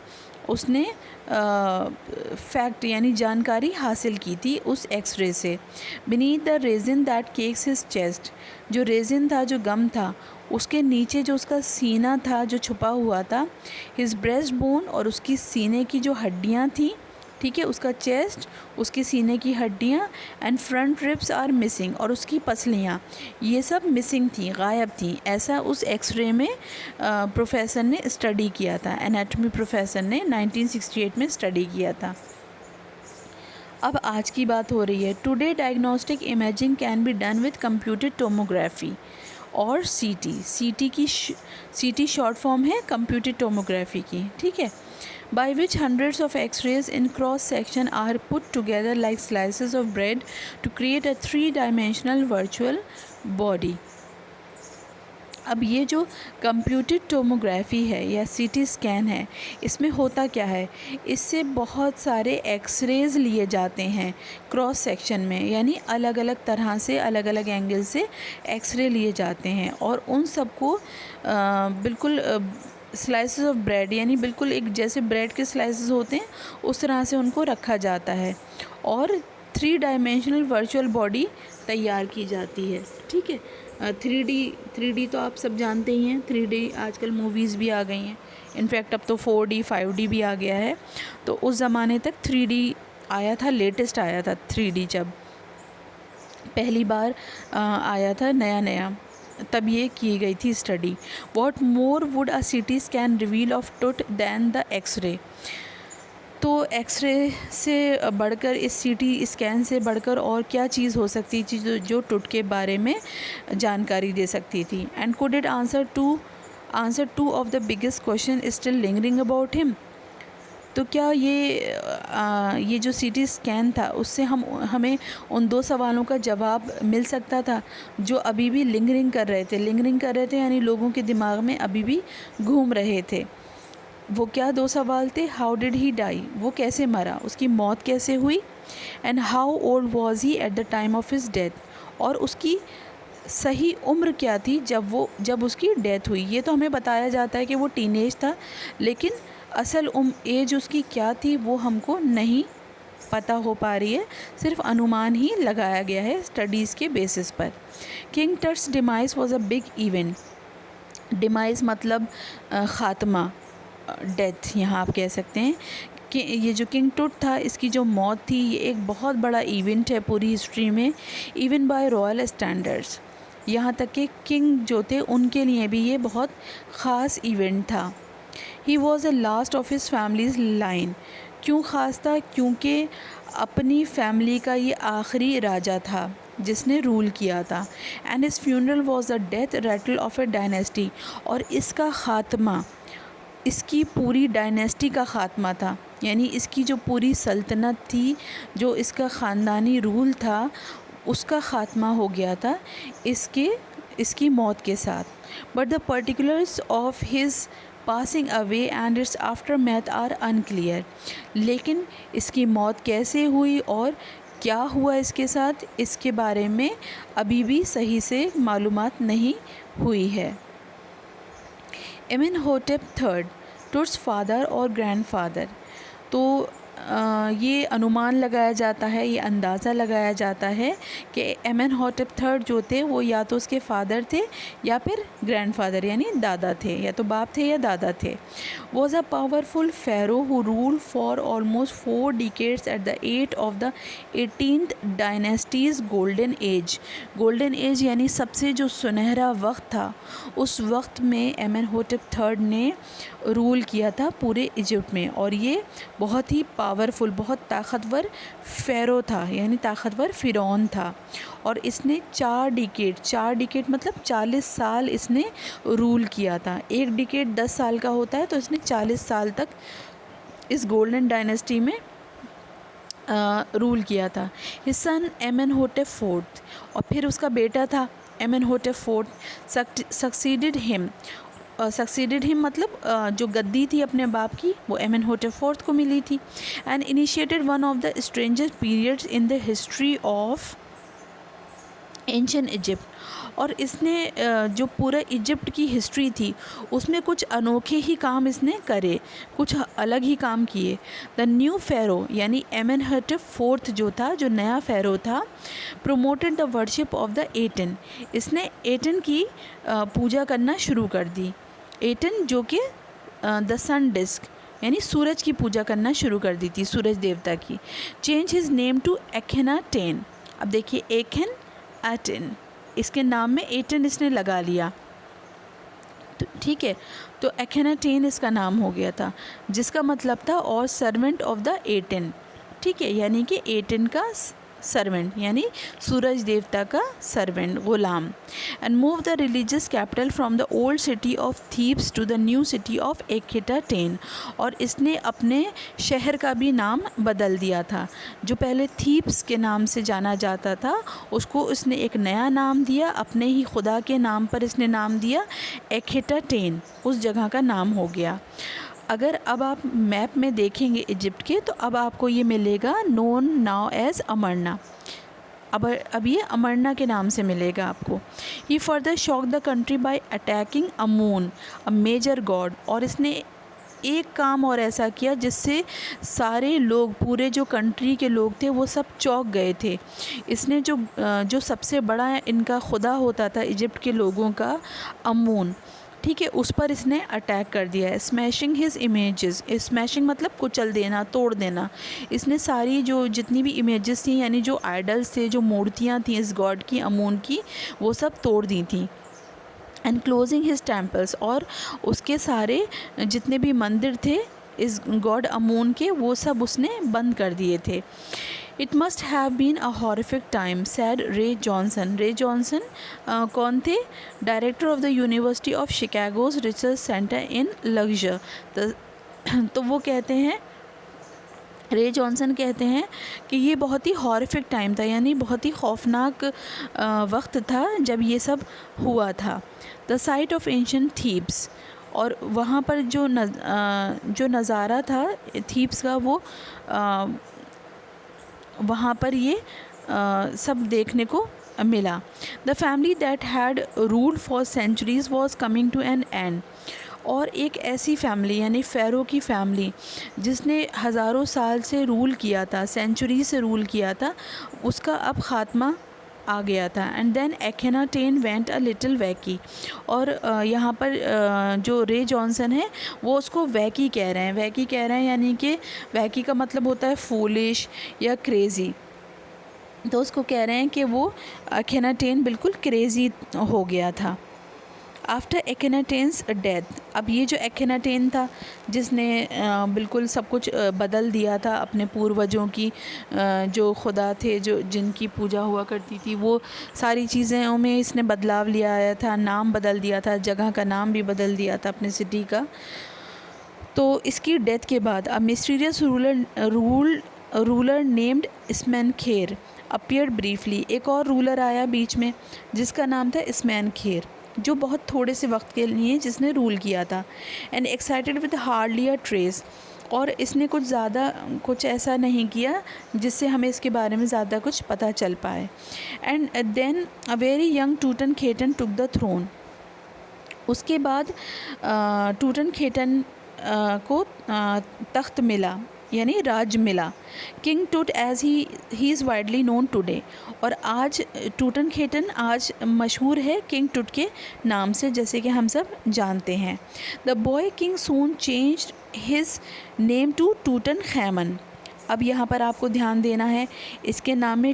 उसने फैक्ट यानी जानकारी हासिल की थी उस एक्सरे से। Beneath the resin that cakes his chest, जो रेजिन था, जो गम था, उसके नीचे जो उसका सीना था जो छुपा हुआ था, हिज ब्रेस्ट बोन, और उसकी सीने की जो हड्डियाँ थी, ठीक है, उसका चेस्ट, उसके सीने की हड्डियाँ, and front ribs are missing, और उसकी पसलियाँ, ये सब मिसिंग थी, गायब थी। ऐसा उस एक्सरे में प्रोफेसर ने स्टडी किया था, एनाटॉमी प्रोफेसर ने 1968 में स्टडी किया था। अब आज की बात हो रही है। Today diagnostic imaging can be done with computed tomography और सीटी शॉर्ट फॉर्म है कंप्यूटेड टोमोग्राफी की, ठीक है, by which hundreds of x-rays in cross section are put together like slices of bread to create a three-dimensional virtual body. अब ये जो computed tomography है या सीटी स्कैन है, इसमें होता क्या है, इससे बहुत सारे एक्सरेज लिए जाते हैं क्रॉस सेक्शन में, यानी अलग अलग तरह से अलग अलग एंगल से एक्सरे लिए जाते हैं और उन सबको बिल्कुल स्लाइसेस ऑफ ब्रेड, यानी बिल्कुल एक जैसे ब्रेड के स्लाइसेस होते हैं उस तरह से उनको रखा जाता है और 3 डायमेंशनल वर्चुअल बॉडी तैयार की जाती है, ठीक है। 3D तो आप सब जानते ही हैं, 3D आजकल मूवीज़ भी आ गई हैं, इनफैक्ट अब तो 4D 5D भी आ गया है। तो उस ज़माने तक 3D आया था, लेटेस्ट आया था 3D जब पहली बार आया था नया तब ये की गई थी study. What more would a CT scan reveal of Tut than the x ray. तो एक्सरे से बढ़कर, इस सीटी स्कैन से बढ़कर और क्या चीज़ हो सकती थी जो टूथ के बारे में जानकारी दे सकती थी। And could it answer two of the biggest question still lingering about him. तो क्या ये जो सीटी स्कैन था उससे हमें उन 2 सवालों का जवाब मिल सकता था जो अभी भी लिंगरिंग कर रहे थे, यानी लोगों के दिमाग में अभी भी घूम रहे थे। वो क्या 2 सवाल थे, हाउ डिड ही डाई, वो कैसे मरा, उसकी मौत कैसे हुई, and how old was he at the time of his death, और उसकी सही उम्र क्या थी जब उसकी डेथ हुई। ये तो हमें बताया जाता है कि वो टीनेज था, लेकिन असल एज उसकी क्या थी वो हमको नहीं पता हो पा रही है, सिर्फ अनुमान ही लगाया गया है स्टडीज़ के बेसिस पर। King Tut's demise was a big event. Demise मतलब ख़ात्मा, डेथ यहाँ आप कह सकते हैं कि ये जो किंग टुट था, इसकी जो मौत थी, ये एक बहुत बड़ा इवेंट है पूरी हिस्ट्री में, इवन बाय रॉयल स्टैंडर्ड्स। यहाँ तक कि किंग जो थे उनके लिए भी ये बहुत ख़ास इवेंट था। He was the last of his families line. क्यों ख़ास था, क्योंकि अपनी फैमिली का ये आखिरी राजा था जिसने रूल किया था। And his funeral was the death rattle of a dynasty, और इसका ख़ात्मा इसकी पूरी डायनेस्टी का ख़ात्मा था, यानी इसकी जो पूरी सल्तनत थी, जो इसका ख़ानदानी रूल था, उसका ख़ात्मा हो गया था इसकी मौत के साथ। But the particulars of his passing away and its aftermath are unclear. लेकिन इसकी मौत कैसे हुई और क्या हुआ इसके साथ, इसके बारे में अभी भी सही से मालूमात नहीं हुई है। एमेनहोटेप III, टुट्स फादर और ग्रैंडफादर। तो ये अनुमान लगाया जाता है, ये अंदाज़ा लगाया जाता है कि एमेनहोटेप III जो थे वो या तो उसके फादर थे या फिर ग्रैंडफादर, यानी दादा थे, या तो बाप थे या दादा थे। Was a powerful pharaoh who rule for almost 4 decades at the height of the 18th dynasty's golden age. Golden age यानी सबसे जो सुनहरा वक्त था, उस वक्त में एमेनहोटेप III ने रूल किया था पूरे इजिप्ट में, और ये बहुत ही पावरफुल, बहुत ताकतवर फ़ेरो था, यानी ताकतवर फ़िरौन था। और इसने 4 डिकेड मतलब 40 साल इसने रूल किया था। एक डिकेड 10 साल का होता है, तो इसने 40 साल तक इस गोल्डन डायनेस्टी में रूल किया था। हिज सन एमेनहोटेप IV, और फिर उसका बेटा था एमेनहोटेप IV सक्सीडेड हिम मतलब जो गद्दी थी अपने बाप की वो एमेनहोटेप IV को मिली थी। And initiated one of the strangest periods in the history of ancient Egypt. और इसने जो पूरा इजिप्ट की हिस्ट्री थी उसमें कुछ अनोखे ही काम इसने करे, कुछ अलग ही काम किए। द न्यू फ़ेरो यानी एमेनहोटेप IV जो था, जो नया फ़ेरो था, promoted the worship of the Eton. इसने एटन की पूजा करना शुरू कर दी। एटन जो कि द सन डिस्क यानी सूरज की पूजा करना शुरू कर दी थी, सूरज देवता की। Change his name to Akhenaten. अब देखिए एखेनाटेन, इसके नाम में एटन इसने लगा लिया, तो ठीक है, तो एखेनाटेन इसका नाम हो गया था, जिसका मतलब था और सर्वेंट ऑफ द एटन। ठीक है, यानी कि एटन का सर्वेंट, यानी सूरज देवता का सर्वेंट, गुलाम। And move the religious capital from the old city of Thebes to the new city of Akhetaten, और इसने अपने शहर का भी नाम बदल दिया था। जो पहले थीब्स के नाम से जाना जाता था उसको इसने एक नया नाम दिया, अपने ही खुदा के नाम पर इसने नाम दिया, एक्हेटाटेन उस जगह का नाम हो गया। अगर अब आप मैप में देखेंगे इजिप्ट के, तो अब आपको ये मिलेगा नोन नाउ एज अमरना। अब ये अमरना के नाम से मिलेगा आपको। He further shock the country by attacking Amun, a major god, और इसने एक काम और ऐसा किया जिससे सारे लोग, पूरे जो कंट्री के लोग थे वो सब चौंक गए थे। इसने जो सबसे बड़ा इनका खुदा होता था इजिप्ट के लोगों का, अमून, ठीक है, उस पर इसने अटैक कर दिया है। स्मैशिंग हिज इमेजेस, स्मैशिंग मतलब कुचल देना, तोड़ देना। इसने सारी जो जितनी भी इमेजेस थी, यानी जो आइडल्स थे, जो मूर्तियाँ थी इस गॉड की, अमून की, वो सब तोड़ दी थी। एंड क्लोजिंग हिज टेम्पल्स, और उसके सारे जितने भी मंदिर थे इस गॉड अमून के, वो सब उसने बंद कर दिए थे। It must have been a horrific time, said Ray Johnson. Ray Johnson कौन थे? Director of the University of Chicago's research centre in Luxor. तो वो कहते हैं, रे जॉनसन कहते हैं कि ये बहुत ही हॉरिफिक टाइम था, यानी बहुत ही खौफनाक वक्त था जब ये सब हुआ था। The site of ancient Thebes, और वहाँ पर जो नज़ारा था थीब्स का, वो वहाँ पर ये सब देखने को मिला। The family that had ruled for centuries was coming to an end, और एक ऐसी फैमिली यानी फ़ेरो की फैमिली जिसने हज़ारों साल से रूल किया था, सेंचुरी से रूल किया था, उसका अब ख़ात्मा आ गया था। And then Akhenaten went a little wacky, और यहाँ पर जो रे जॉनसन है वो उसको वैकी कह रहे हैं। वैकी कह रहे हैं यानी कि वैकी का मतलब होता है फूलिश या क्रेज़ी, तो उसको कह रहे हैं कि वो एक्हेनाटेन बिल्कुल क्रेज़ी हो गया था। आफ्टर एक्हेनाटेन्स डेथ, अब ये जो एक्हेनाटेन था जिसने बिल्कुल सब कुछ बदल दिया था, अपने पूर्वजों की जो खुदा थे, जो जिनकी पूजा हुआ करती थी, वो सारी चीज़ों में इसने बदलाव लिया आया था, नाम बदल दिया था, जगह का नाम भी बदल दिया था अपने सिटी का। तो इसकी डेथ के बाद a mysterious ruler named Smenkhkare appeared briefly, एक और रूलर आया बीच में जिसका नाम था स्मेनखेर, जो बहुत थोड़े से वक्त के लिए जिसने रूल किया था। And excited with hardly a trace, और इसने कुछ ऐसा नहीं किया जिससे हमें इसके बारे में ज़्यादा कुछ पता चल पाए। And then a very young Tutankhaten took the throne, उसके बाद टूटनखेटन को तख्त मिला, यानी राज मिला। King Tut as he is widely known today, और आज टूटनखेटन आज मशहूर है किंग टूट के नाम से, जैसे कि हम सब जानते हैं। The boy king soon changed his name to Tutankhamun. अब यहाँ पर आपको ध्यान देना है, इसके नाम में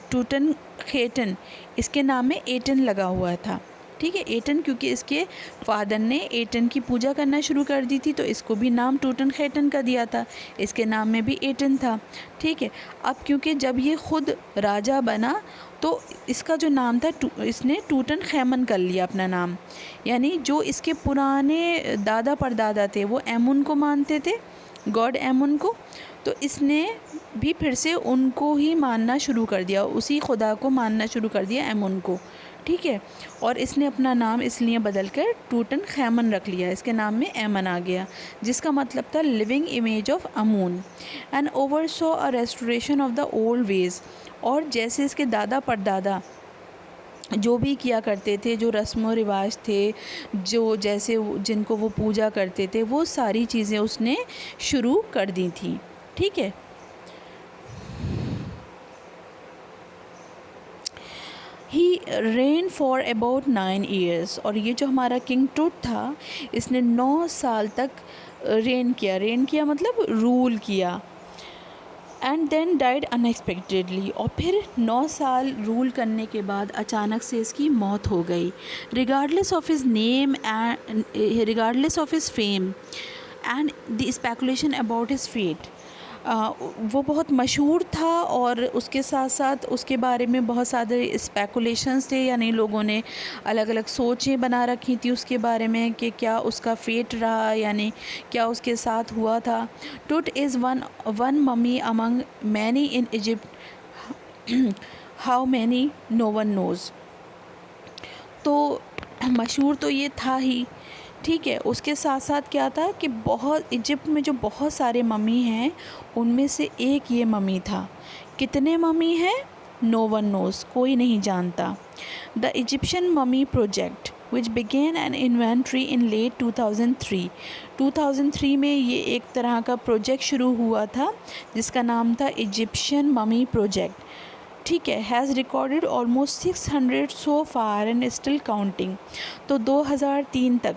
टूटनखेटन, इसके नाम में एटन लगा हुआ था, ठीक है, एटन, क्योंकि इसके फादर ने एटन की पूजा करना शुरू कर दी थी, तो इसको भी नाम टूटनखेटन का दिया था, इसके नाम में भी एटन था, ठीक है। अब क्योंकि जब ये ख़ुद राजा बना तो इसका जो नाम था इसने टूटनखैमन कर लिया अपना नाम, यानी जो इसके पुराने दादा परदादा थे वो एमुन को मानते थे, गॉड एमुन को, तो इसने भी फिर से उनको ही मानना शुरू कर दिया, उसी खुदा को मानना शुरू कर दिया, एमुन को, ठीक है। और इसने अपना नाम इसलिए बदल कर टूटनखैमन रख लिया, इसके नाम में एमन आ गया, जिसका मतलब था living image of Amun. And oversaw a restoration of the old ways, और जैसे इसके दादा परदादा जो भी किया करते थे, जो रस्म व रिवाज थे, जो जैसे जिनको वो पूजा करते थे, वो सारी चीज़ें उसने शुरू कर दी थी, ठीक है। ही रेन फॉर अबाउट 9 ईयर्स, और ये जो हमारा किंग टूट था इसने 9 साल तक रेन किया मतलब रूल किया। एंड देन डाइड अनएक्सपेक्टेडली, और फिर 9 साल रूल करने के बाद अचानक से इसकी मौत हो गई। Regardless of his name and regardless of his fame and the speculation about his fate. वो बहुत मशहूर था और उसके साथ साथ उसके बारे में बहुत सारे स्पेकुलेशंस थे, यानी लोगों ने अलग अलग सोचें बना रखी थी उसके बारे में कि क्या उसका फेट रहा, यानी क्या उसके साथ हुआ था। Tut is one mummy among many in Egypt, how many no one knows. तो मशहूर तो ये था ही, ठीक है। उसके साथ साथ क्या था कि बहुत इजिप्ट में जो बहुत सारे मम्मी हैं उनमें से एक ये मम्मी था। कितने मम्मी हैं? नो वन नोज़, कोई नहीं जानता। The Egyptian mummy project which began an inventory in late 2003। 2003 में ये एक तरह का प्रोजेक्ट शुरू हुआ था जिसका नाम था इजिप्शियन मम्मी प्रोजेक्ट, ठीक है। Has recorded almost 600 so far and still counting. तो 2003 तक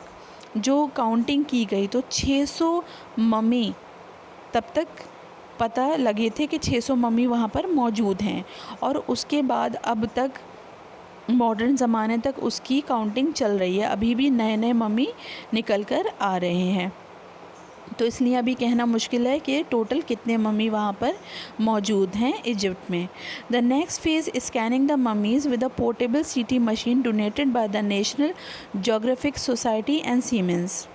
जो काउंटिंग की गई तो 600 मम्मी तब तक पता लगे थे कि 600 मम्मी वहाँ पर मौजूद हैं, और उसके बाद अब तक मॉडर्न ज़माने तक उसकी काउंटिंग चल रही है। अभी भी नए नए मम्मी निकल कर आ रहे हैं, तो इसलिए अभी कहना मुश्किल है कि टोटल कितने मम्मी वहाँ पर मौजूद हैं इजिप्ट में। The next phase scanning the mummies with a portable CT machine donated by the National Geographic Society and Siemens.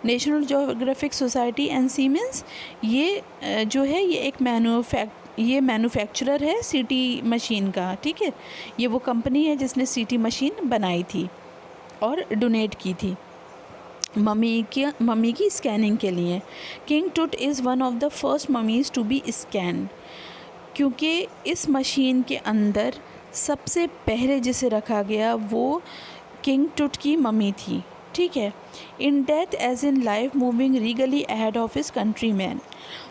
National Geographic Society and Siemens ये जो है ये एक मैन्युफैक्चरर है सीटी मशीन का, ठीक है। ये वो कंपनी है जिसने सीटी मशीन बनाई थी और डोनेट की थी मम्मी की स्कैनिंग के लिए। King Tut is one of the first mummies to be scan, क्योंकि इस मशीन के अंदर सबसे पहले जिसे रखा गया वो किंग टूट की मम्मी थी, ठीक है। In death as in life moving regally ahead of his countrymen.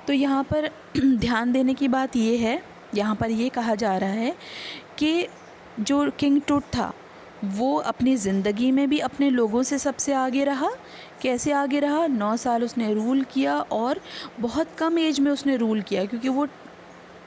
तो यहाँ पर ध्यान देने की बात ये है, यहाँ पर ये कहा जा रहा है कि जो किंग टूट था वो अपनी ज़िंदगी में भी अपने लोगों से सबसे आगे रहा। कैसे आगे रहा? 9 साल उसने रूल किया और बहुत कम एज में उसने रूल किया, क्योंकि वो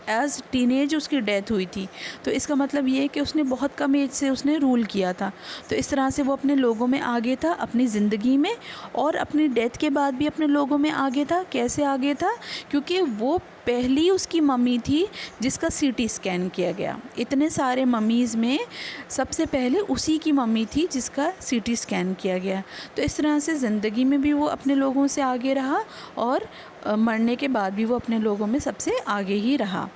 एज़ टीनेज उसकी डेथ हुई थी। तो इसका मतलब ये है कि उसने बहुत कम एज से उसने रूल किया था। तो इस तरह से वो अपने लोगों में आगे था अपनी ज़िंदगी में, और अपनी डेथ के बाद भी अपने लोगों में आगे था। कैसे आगे था? क्योंकि वो पहली उसकी मम्मी थी जिसका सीटी स्कैन किया गया। इतने सारे मम्मीज़ में सबसे पहले उसी की मम्मी थी जिसका सीटी स्कैन किया गया। तो इस तरह से ज़िंदगी में भी वो अपने लोगों से आगे रहा और मरने के बाद भी वो अपने लोगों में सबसे आगे ही रहा।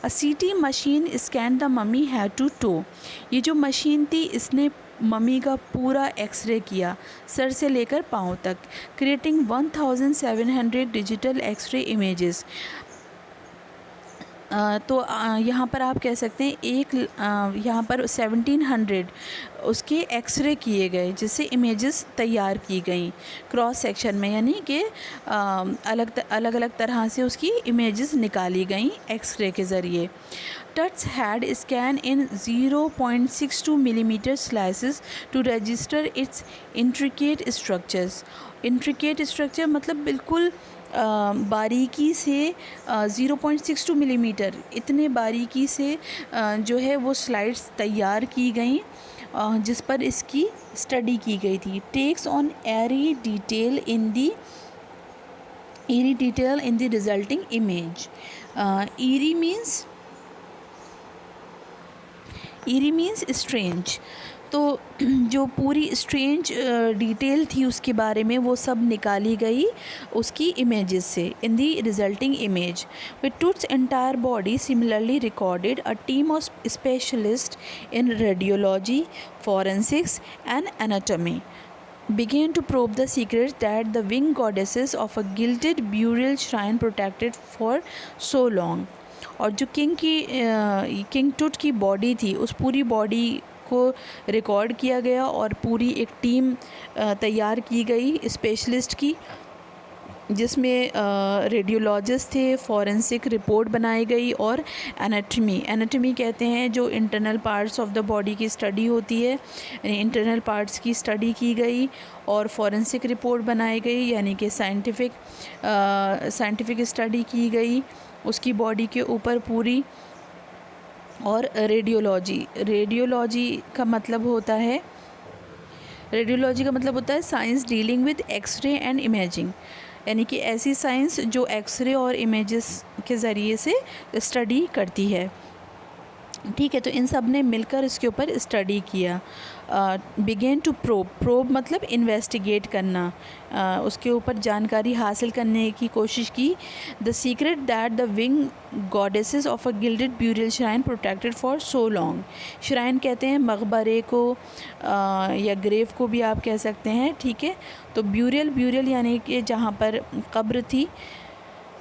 A CT machine scan the mummy head to toe. ये जो मशीन थी इसने मम्मी का पूरा एक्सरे किया सर से लेकर पाँव तक, क्रिएटिंग 1700 डिजिटल एक्सरे इमेजेस। तो यहाँ पर आप कह सकते हैं यहाँ पर 1700 उसके एक्सरे किए गए, जिससे इमेजेस तैयार की गई क्रॉस सेक्शन में, यानी कि अलग अलग तरह से उसकी इमेजेस निकाली गई एक्सरे के ज़रिए। Tut's had scan in 0.62 millimetre slices to register its intricate structures. Intricate structure मतलब बिल्कुल बारीकी से 0.62 मिलीमीटर इतने बारीकी से जो है वो स्लाइड्स तैयार की गई जिस पर इसकी स्टडी की गई थी। Takes on eerie detail in the resulting image. eerie means strange. तो जो पूरी स्ट्रेंज डिटेल थी उसके बारे में वो सब निकाली गई उसकी इमेजेस से। In the resulting image with Tut's entire body similarly recorded, a team of specialist in radiology, forensics and anatomy began to probe the secrets that the winged goddesses of a gilded burial shrine protected for so long। और जो king टूट की body थी उस पूरी body को record किया गया और पूरी एक टीम तैयार की गई स्पेशलिस्ट की, जिसमें रेडियोलॉजिस्ट थे, फॉरेंसिक रिपोर्ट बनाई गई और एनाटॉमी कहते हैं जो internal parts of the body की स्टडी होती है, इंटरनल पार्ट्स की स्टडी की गई और फॉरेंसिक रिपोर्ट बनाई गई, यानी कि साइंटिफिक स्टडी की गई उसकी बॉडी के ऊपर पूरी। और रेडियोलॉजी का मतलब होता है science dealing with x ray and imaging. यानी कि ऐसी साइंस जो एक्सरे और इमेजेस के ज़रिए से स्टडी करती है। ठीक है, तो इन सब ने मिलकर इसके ऊपर स्टडी किया। बिगेन टू प्रोब मतलब इन्वेस्टिगेट करना, उसके ऊपर जानकारी हासिल करने की कोशिश की। The secret that the wing goddesses of a gilded burial shrine protected for so long. Shrine कहते हैं मकबरे को या ग्रेव को भी आप कह सकते हैं। ठीक है, तो ब्यूरियल यानी कि जहाँ पर कब्र थी,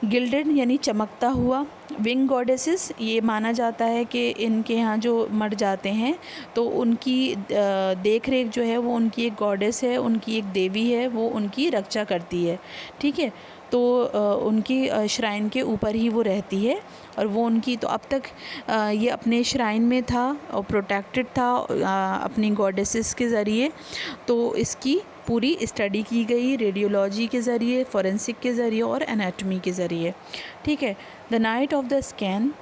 गिल्डेड यानी चमकता हुआ। विंग गॉडेसेस ये माना जाता है कि इनके यहाँ जो मर जाते हैं तो उनकी देख रेख जो है वो उनकी एक गॉडेस है, उनकी एक देवी है, वो उनकी रक्षा करती है। ठीक है, तो उनकी श्राइन के ऊपर ही वो रहती है और वो उनकी, तो अब तक ये अपने श्राइन में था और प्रोटेक्टेड था अपनी गॉडेसेस के ज़रिए। तो इसकी पूरी स्टडी की गई रेडियोलॉजी के ज़रिए, फॉरेंसिक के ज़रिए और एनाटॉमी के ज़रिए। ठीक है, the night of the scan,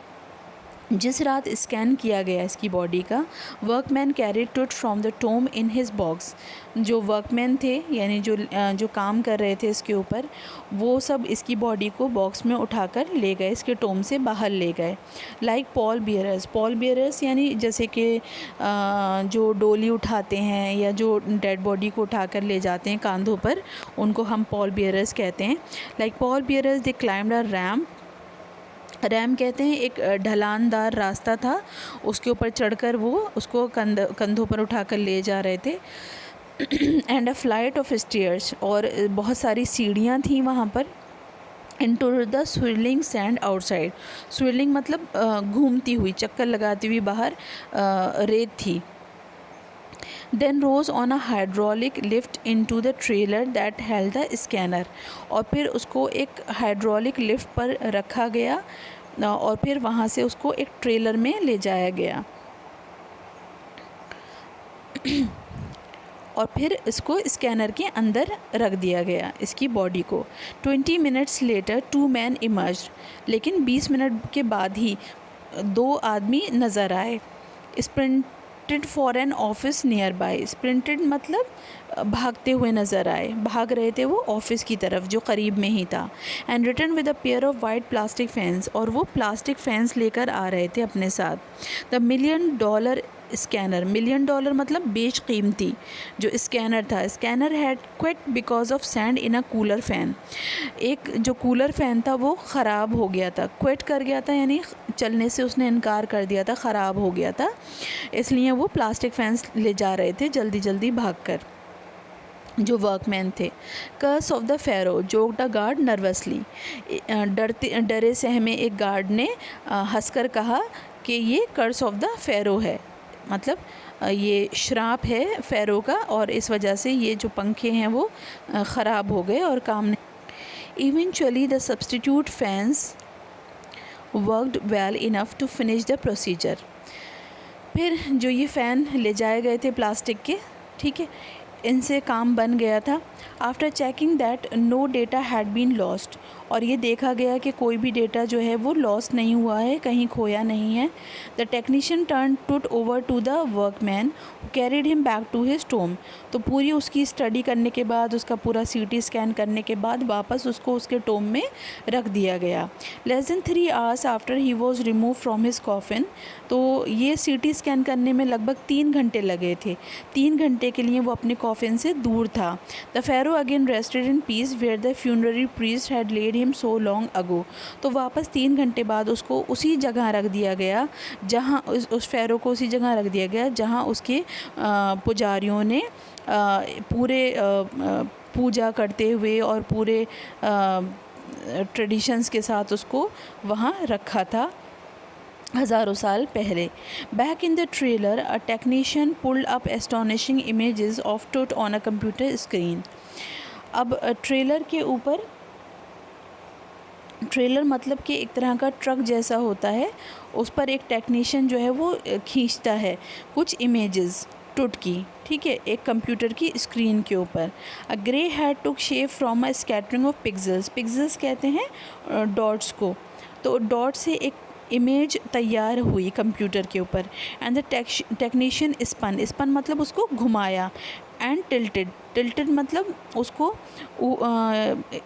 जिस रात स्कैन किया गया इसकी बॉडी का, workmen carried Tut from the tomb in his box. जो वर्कमैन थे यानी जो काम कर रहे थे इसके ऊपर, वो सब इसकी बॉडी को बॉक्स में उठाकर ले गए, इसके टोम से बाहर ले गए। लाइक पॉल बियरर्स यानी जैसे कि जो डोली उठाते हैं या जो डेड बॉडी को उठाकर ले जाते हैं कांधों पर, उनको हम पॉल बियरर्स कहते हैं। लाइक पॉल बियरर्स दे क्लाइम्ड अ रैम कहते हैं एक ढलानदार रास्ता था, उसके ऊपर चढ़कर वो उसको कंधों पर उठाकर ले जा रहे थे। And a flight of stairs, और बहुत सारी सीढ़ियाँ थीं वहाँ पर। Into the swirling sand outside, swirling मतलब घूमती हुई, चक्कर लगाती हुई बाहर रेत थी। Then rose on a hydraulic lift into the trailer that held the scanner, और फिर उसको एक हाइड्रोलिक लिफ्ट पर रखा गया और फिर वहाँ से उसको एक ट्रेलर में ले जाया गया और फिर इसको स्कैनर के अंदर रख दिया गया इसकी बॉडी को। 20 मिनट्स लेटर 2 मैन इमर्ज्ड, लेकिन 20 मिनट के बाद ही 2 आदमी नज़र आए। Sprinted for an office nearby, sprinted मतलब भागते हुए नज़र आए, भाग रहे थे वो ऑफिस की तरफ जो करीब में ही था। And return with a pair of white plastic fans, और वो प्लास्टिक फैंस लेकर आ रहे थे अपने साथ। द $1 मिलियन स्कैनर, $1 मिलियन मतलब बेशकीमती जो स्कैनर था। Scanner had quit because of sand in a cooler fan, एक जो कूलर फ़ैन था वो ख़राब हो गया था, क्विट कर गया था यानी चलने से उसने इनकार कर दिया था, ख़राब हो गया था, इसलिए वो प्लास्टिक फैंस ले जा रहे थे जल्दी जल्दी भागकर जो वर्कमैन थे। Curse of the pharaoh joked the guard nervously, डरे सहमे एक गार्ड ने हंसकर कहा कि ये कर्स ऑफ द फेरो है, मतलब ये श्राप है फेरो का, और इस वजह से ये जो पंखे हैं वो ख़राब हो गए और काम नहीं। Eventually the substitute fans worked well enough to finish the procedure, फिर जो ये फ़ैन ले जाए गए थे प्लास्टिक के, ठीक है, इनसे काम बन गया था। After checking that no data had been lost, और ये देखा गया कि कोई भी डेटा जो है वो लॉस्ट नहीं हुआ है, कहीं खोया नहीं है। The technician turn Tut over to the workman carried him back to his tomb, तो पूरी उसकी स्टडी करने के बाद, उसका पूरा CT स्कैन करने के बाद वापस उसको उसके टोम में रख दिया गया। Less than 3 hours after he was remove from his coffin, तो ये CT स्कैन करने में लगभग 3 घंटे लगे थे। 3 घंटे के लिए वो अपने कॉफिन से दूर था। The pharaoh again rested in peace where the funerary priest had laid him so long ago, तो वापस 3 घंटे बाद उसको उसी जगह रख दिया गया जहाँ उस फेरो को उसी जगह रख दिया गया जहाँ उसके पुजारियों ने पूरे पूजा करते हुए और पूरे ट्रेडिशंस के साथ उसको वहाँ रखा था हज़ारों साल पहले। Back in the trailer a technician pulled up astonishing images of टूट ऑन अ कंप्यूटर स्क्रीन। अब ट्रेलर के ऊपर, ट्रेलर मतलब कि एक तरह का ट्रक जैसा होता है, उस पर एक टेक्नीशियन जो है वो खींचता है कुछ इमेजेस टूट की, ठीक है, एक कंप्यूटर की स्क्रीन के ऊपर। A grey head took shape from a scattering of pixels, pixels कहते हैं डॉट्स को, तो डॉट से एक इमेज तैयार हुई कंप्यूटर के ऊपर। एंड द टेक्नीशियन स्पन मतलब उसको घुमाया। एंड टिल्टेड मतलब उसको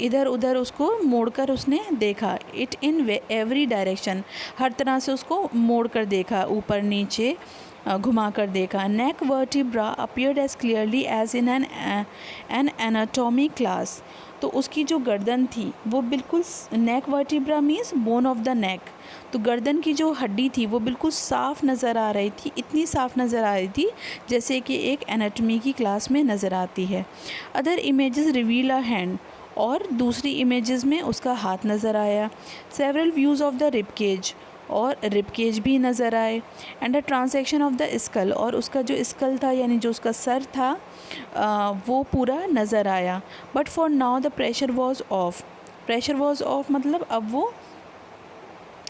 इधर उधर उसको मोड़कर उसने देखा। इट इन एवरी डायरेक्शन, हर तरह से उसको मोड़ कर देखा, ऊपर नीचे घुमा कर देखा। Neck vertebra appeared as clearly as in an anatomy class, तो उसकी जो गर्दन थी वो बिल्कुल, neck vertebra means bone of the neck, तो गर्दन की जो हड्डी थी वो बिल्कुल साफ़ नज़र आ रही थी, इतनी साफ़ नज़र आ रही थी जैसे कि एक एनाटॉमी की क्लास में नज़र आती है। Other images reveal a hand, और दूसरी इमेजेस में उसका हाथ नज़र आया। Several views of the rib cage, और रिब केज भी नज़र आए। And the transection of the skull, और उसका जो स्कल था यानी जो उसका सर था वो पूरा नज़र आया। But for now the pressure was of, pressure was of मतलब अब वो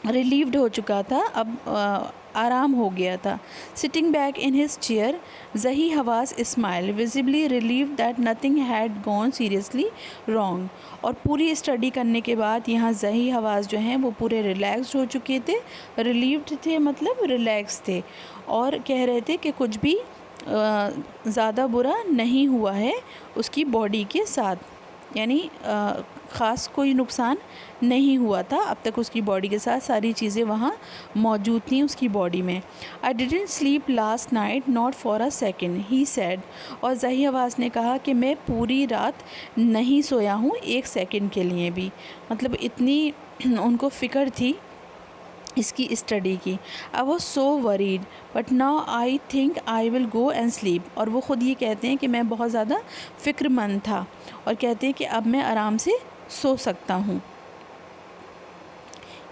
रिलीव्ड हो चुका था, अब आराम हो गया था। Sitting back in his chair Zahi Hawass smiled visibly relieved that nothing had gone seriously wrong, और पूरी स्टडी करने के बाद यहाँ ज़ही हवास जो हैं वो पूरे रिलैक्स्ड हो चुके थे, रिलीव्ड थे मतलब रिलैक्स थे, और कह रहे थे कि कुछ भी ज़्यादा बुरा नहीं हुआ है उसकी बॉडी के साथ, यानी ख़ास कोई नुकसान नहीं हुआ था अब तक उसकी बॉडी के साथ, सारी चीज़ें वहाँ मौजूद थी उसकी बॉडी में। I didn't sleep last night not for a second he sad, और ज़ही हवास ने कहा कि मैं पूरी रात नहीं सोया हूँ एक सेकंड के लिए भी, मतलब इतनी उनको फ़िक्र थी इसकी स्टडी की। I was so worried but now I think I will go and sleep, और वो ख़ुद ये कहते हैं कि मैं बहुत ज़्यादा फ़िक्रमंद था, और कहते हैं कि अब मैं आराम से सो सकता हूँ।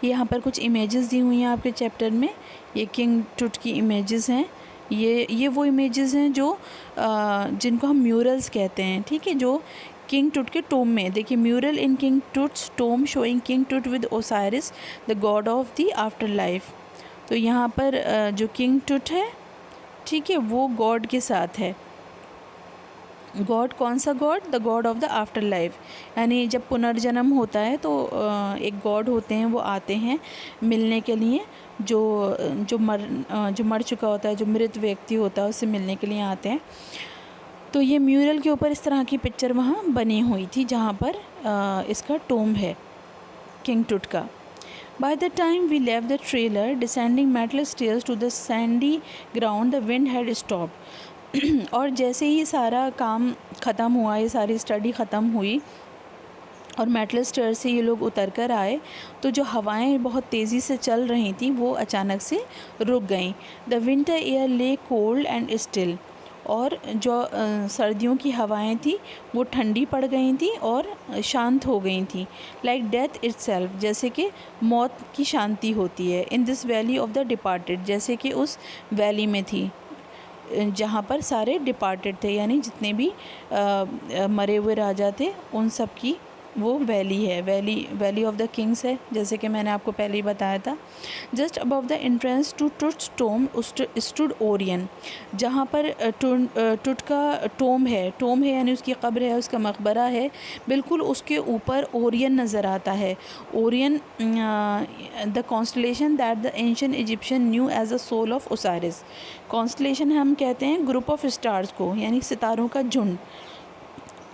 यहाँ पर कुछ इमेजेस दी हुई हैं आपके चैप्टर में, ये किंग टूट की इमेजेस हैं। ये वो इमेजेस हैं जो जिनको हम म्यूरल्स कहते हैं, ठीक है, जो किंग टूट के टोम में, देखिए mural in king Tut's tomb showing king Tut with Osiris the god of the afterlife. तो यहाँ पर जो किंग टूट है, ठीक है, वो गॉड के साथ है। गॉड कौन सा God? The god of the after life, यानी जब पुनर्जन्म होता है तो एक गॉड होते हैं वो आते हैं मिलने के लिए, जो मर चुका होता है, जो मृत व्यक्ति होता है उससे मिलने के लिए आते हैं। तो ये म्यूरल के ऊपर इस तरह की पिक्चर वहाँ बनी हुई थी जहाँ पर इसका टोम है किंग टूट का। By the time we left the trailer, descending metal stairs to the sandy ground, the wind had stopped. और जैसे ही सारा काम ख़त्म हुआ, ये सारी स्टडी ख़त्म हुई और मेटल स्टेयर से ये लोग उतर कर आए, तो जो हवाएं बहुत तेज़ी से चल रही थी वो अचानक से रुक गईं। द विंटर एयर ले कोल्ड एंड स्टिल, और जो सर्दियों की हवाएं थी वो ठंडी पड़ गई थी और शांत हो गई थी। लाइक डेथ इटसेल्फ, जैसे कि मौत की शांति होती है। In this valley of the departed, जैसे कि उस वैली में थी जहाँ पर सारे डिपार्टेड थे, यानी जितने भी मरे हुए राजा थे उन सब की वो वैली है, वैली ऑफ द किंग्स है, जैसे कि मैंने आपको पहले ही बताया था। Just above the entrance to Tut's tomb stood Orion, जहाँ पर टुट का टोम है यानी उसकी कब्र है, उसका मकबरा है, बिल्कुल उसके ऊपर ओरियन नज़र आता है। Orion the constellation that the ancient Egyptians knew as a soul of Osiris. Constellation हम कहते हैं ग्रुप ऑफ स्टार्स को, यानी सितारों का झुंड।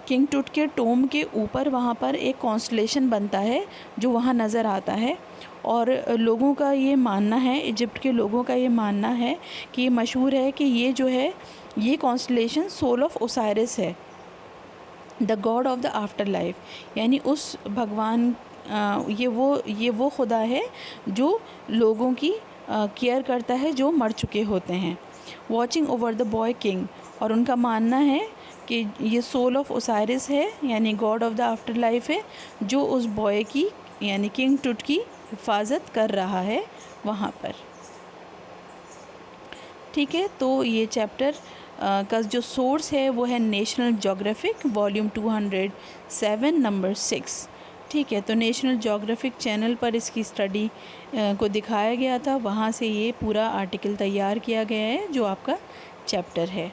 किंग टूट के टोम के ऊपर वहाँ पर एक कॉन्स्टलेशन बनता है जो वहाँ नज़र आता है, और लोगों का ये मानना है, इजिप्ट के लोगों का ये मानना है कि ये मशहूर है कि ये जो है ये कॉन्स्टलेशन सोल ऑफ ओसाइरिस है, the god of the after life, यानी उस भगवान ये वो खुदा है जो लोगों की केयर करता है जो मर चुके होते हैं। Watching over the boy king, और उनका मानना है कि ये सोल ऑफ ओसाइरिस है यानी God of the after life है, जो उस बॉय की यानी किंग टूट की हिफाजत कर रहा है वहाँ पर। ठीक है, तो ये चैप्टर का जो सोर्स है वो है नेशनल ज्योग्राफिक वॉल्यूम 207 नंबर 6। ठीक है, तो नेशनल ज्योग्राफिक चैनल पर इसकी स्टडी को दिखाया गया था, वहाँ से ये पूरा आर्टिकल तैयार किया गया है जो आपका चैप्टर है।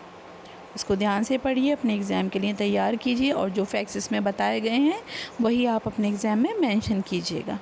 इसको ध्यान से पढ़िए, अपने एग्ज़ाम के लिए तैयार कीजिए, और जो फैक्ट्स इसमें बताए गए हैं वही आप अपने एग्ज़ाम में मेंशन कीजिएगा।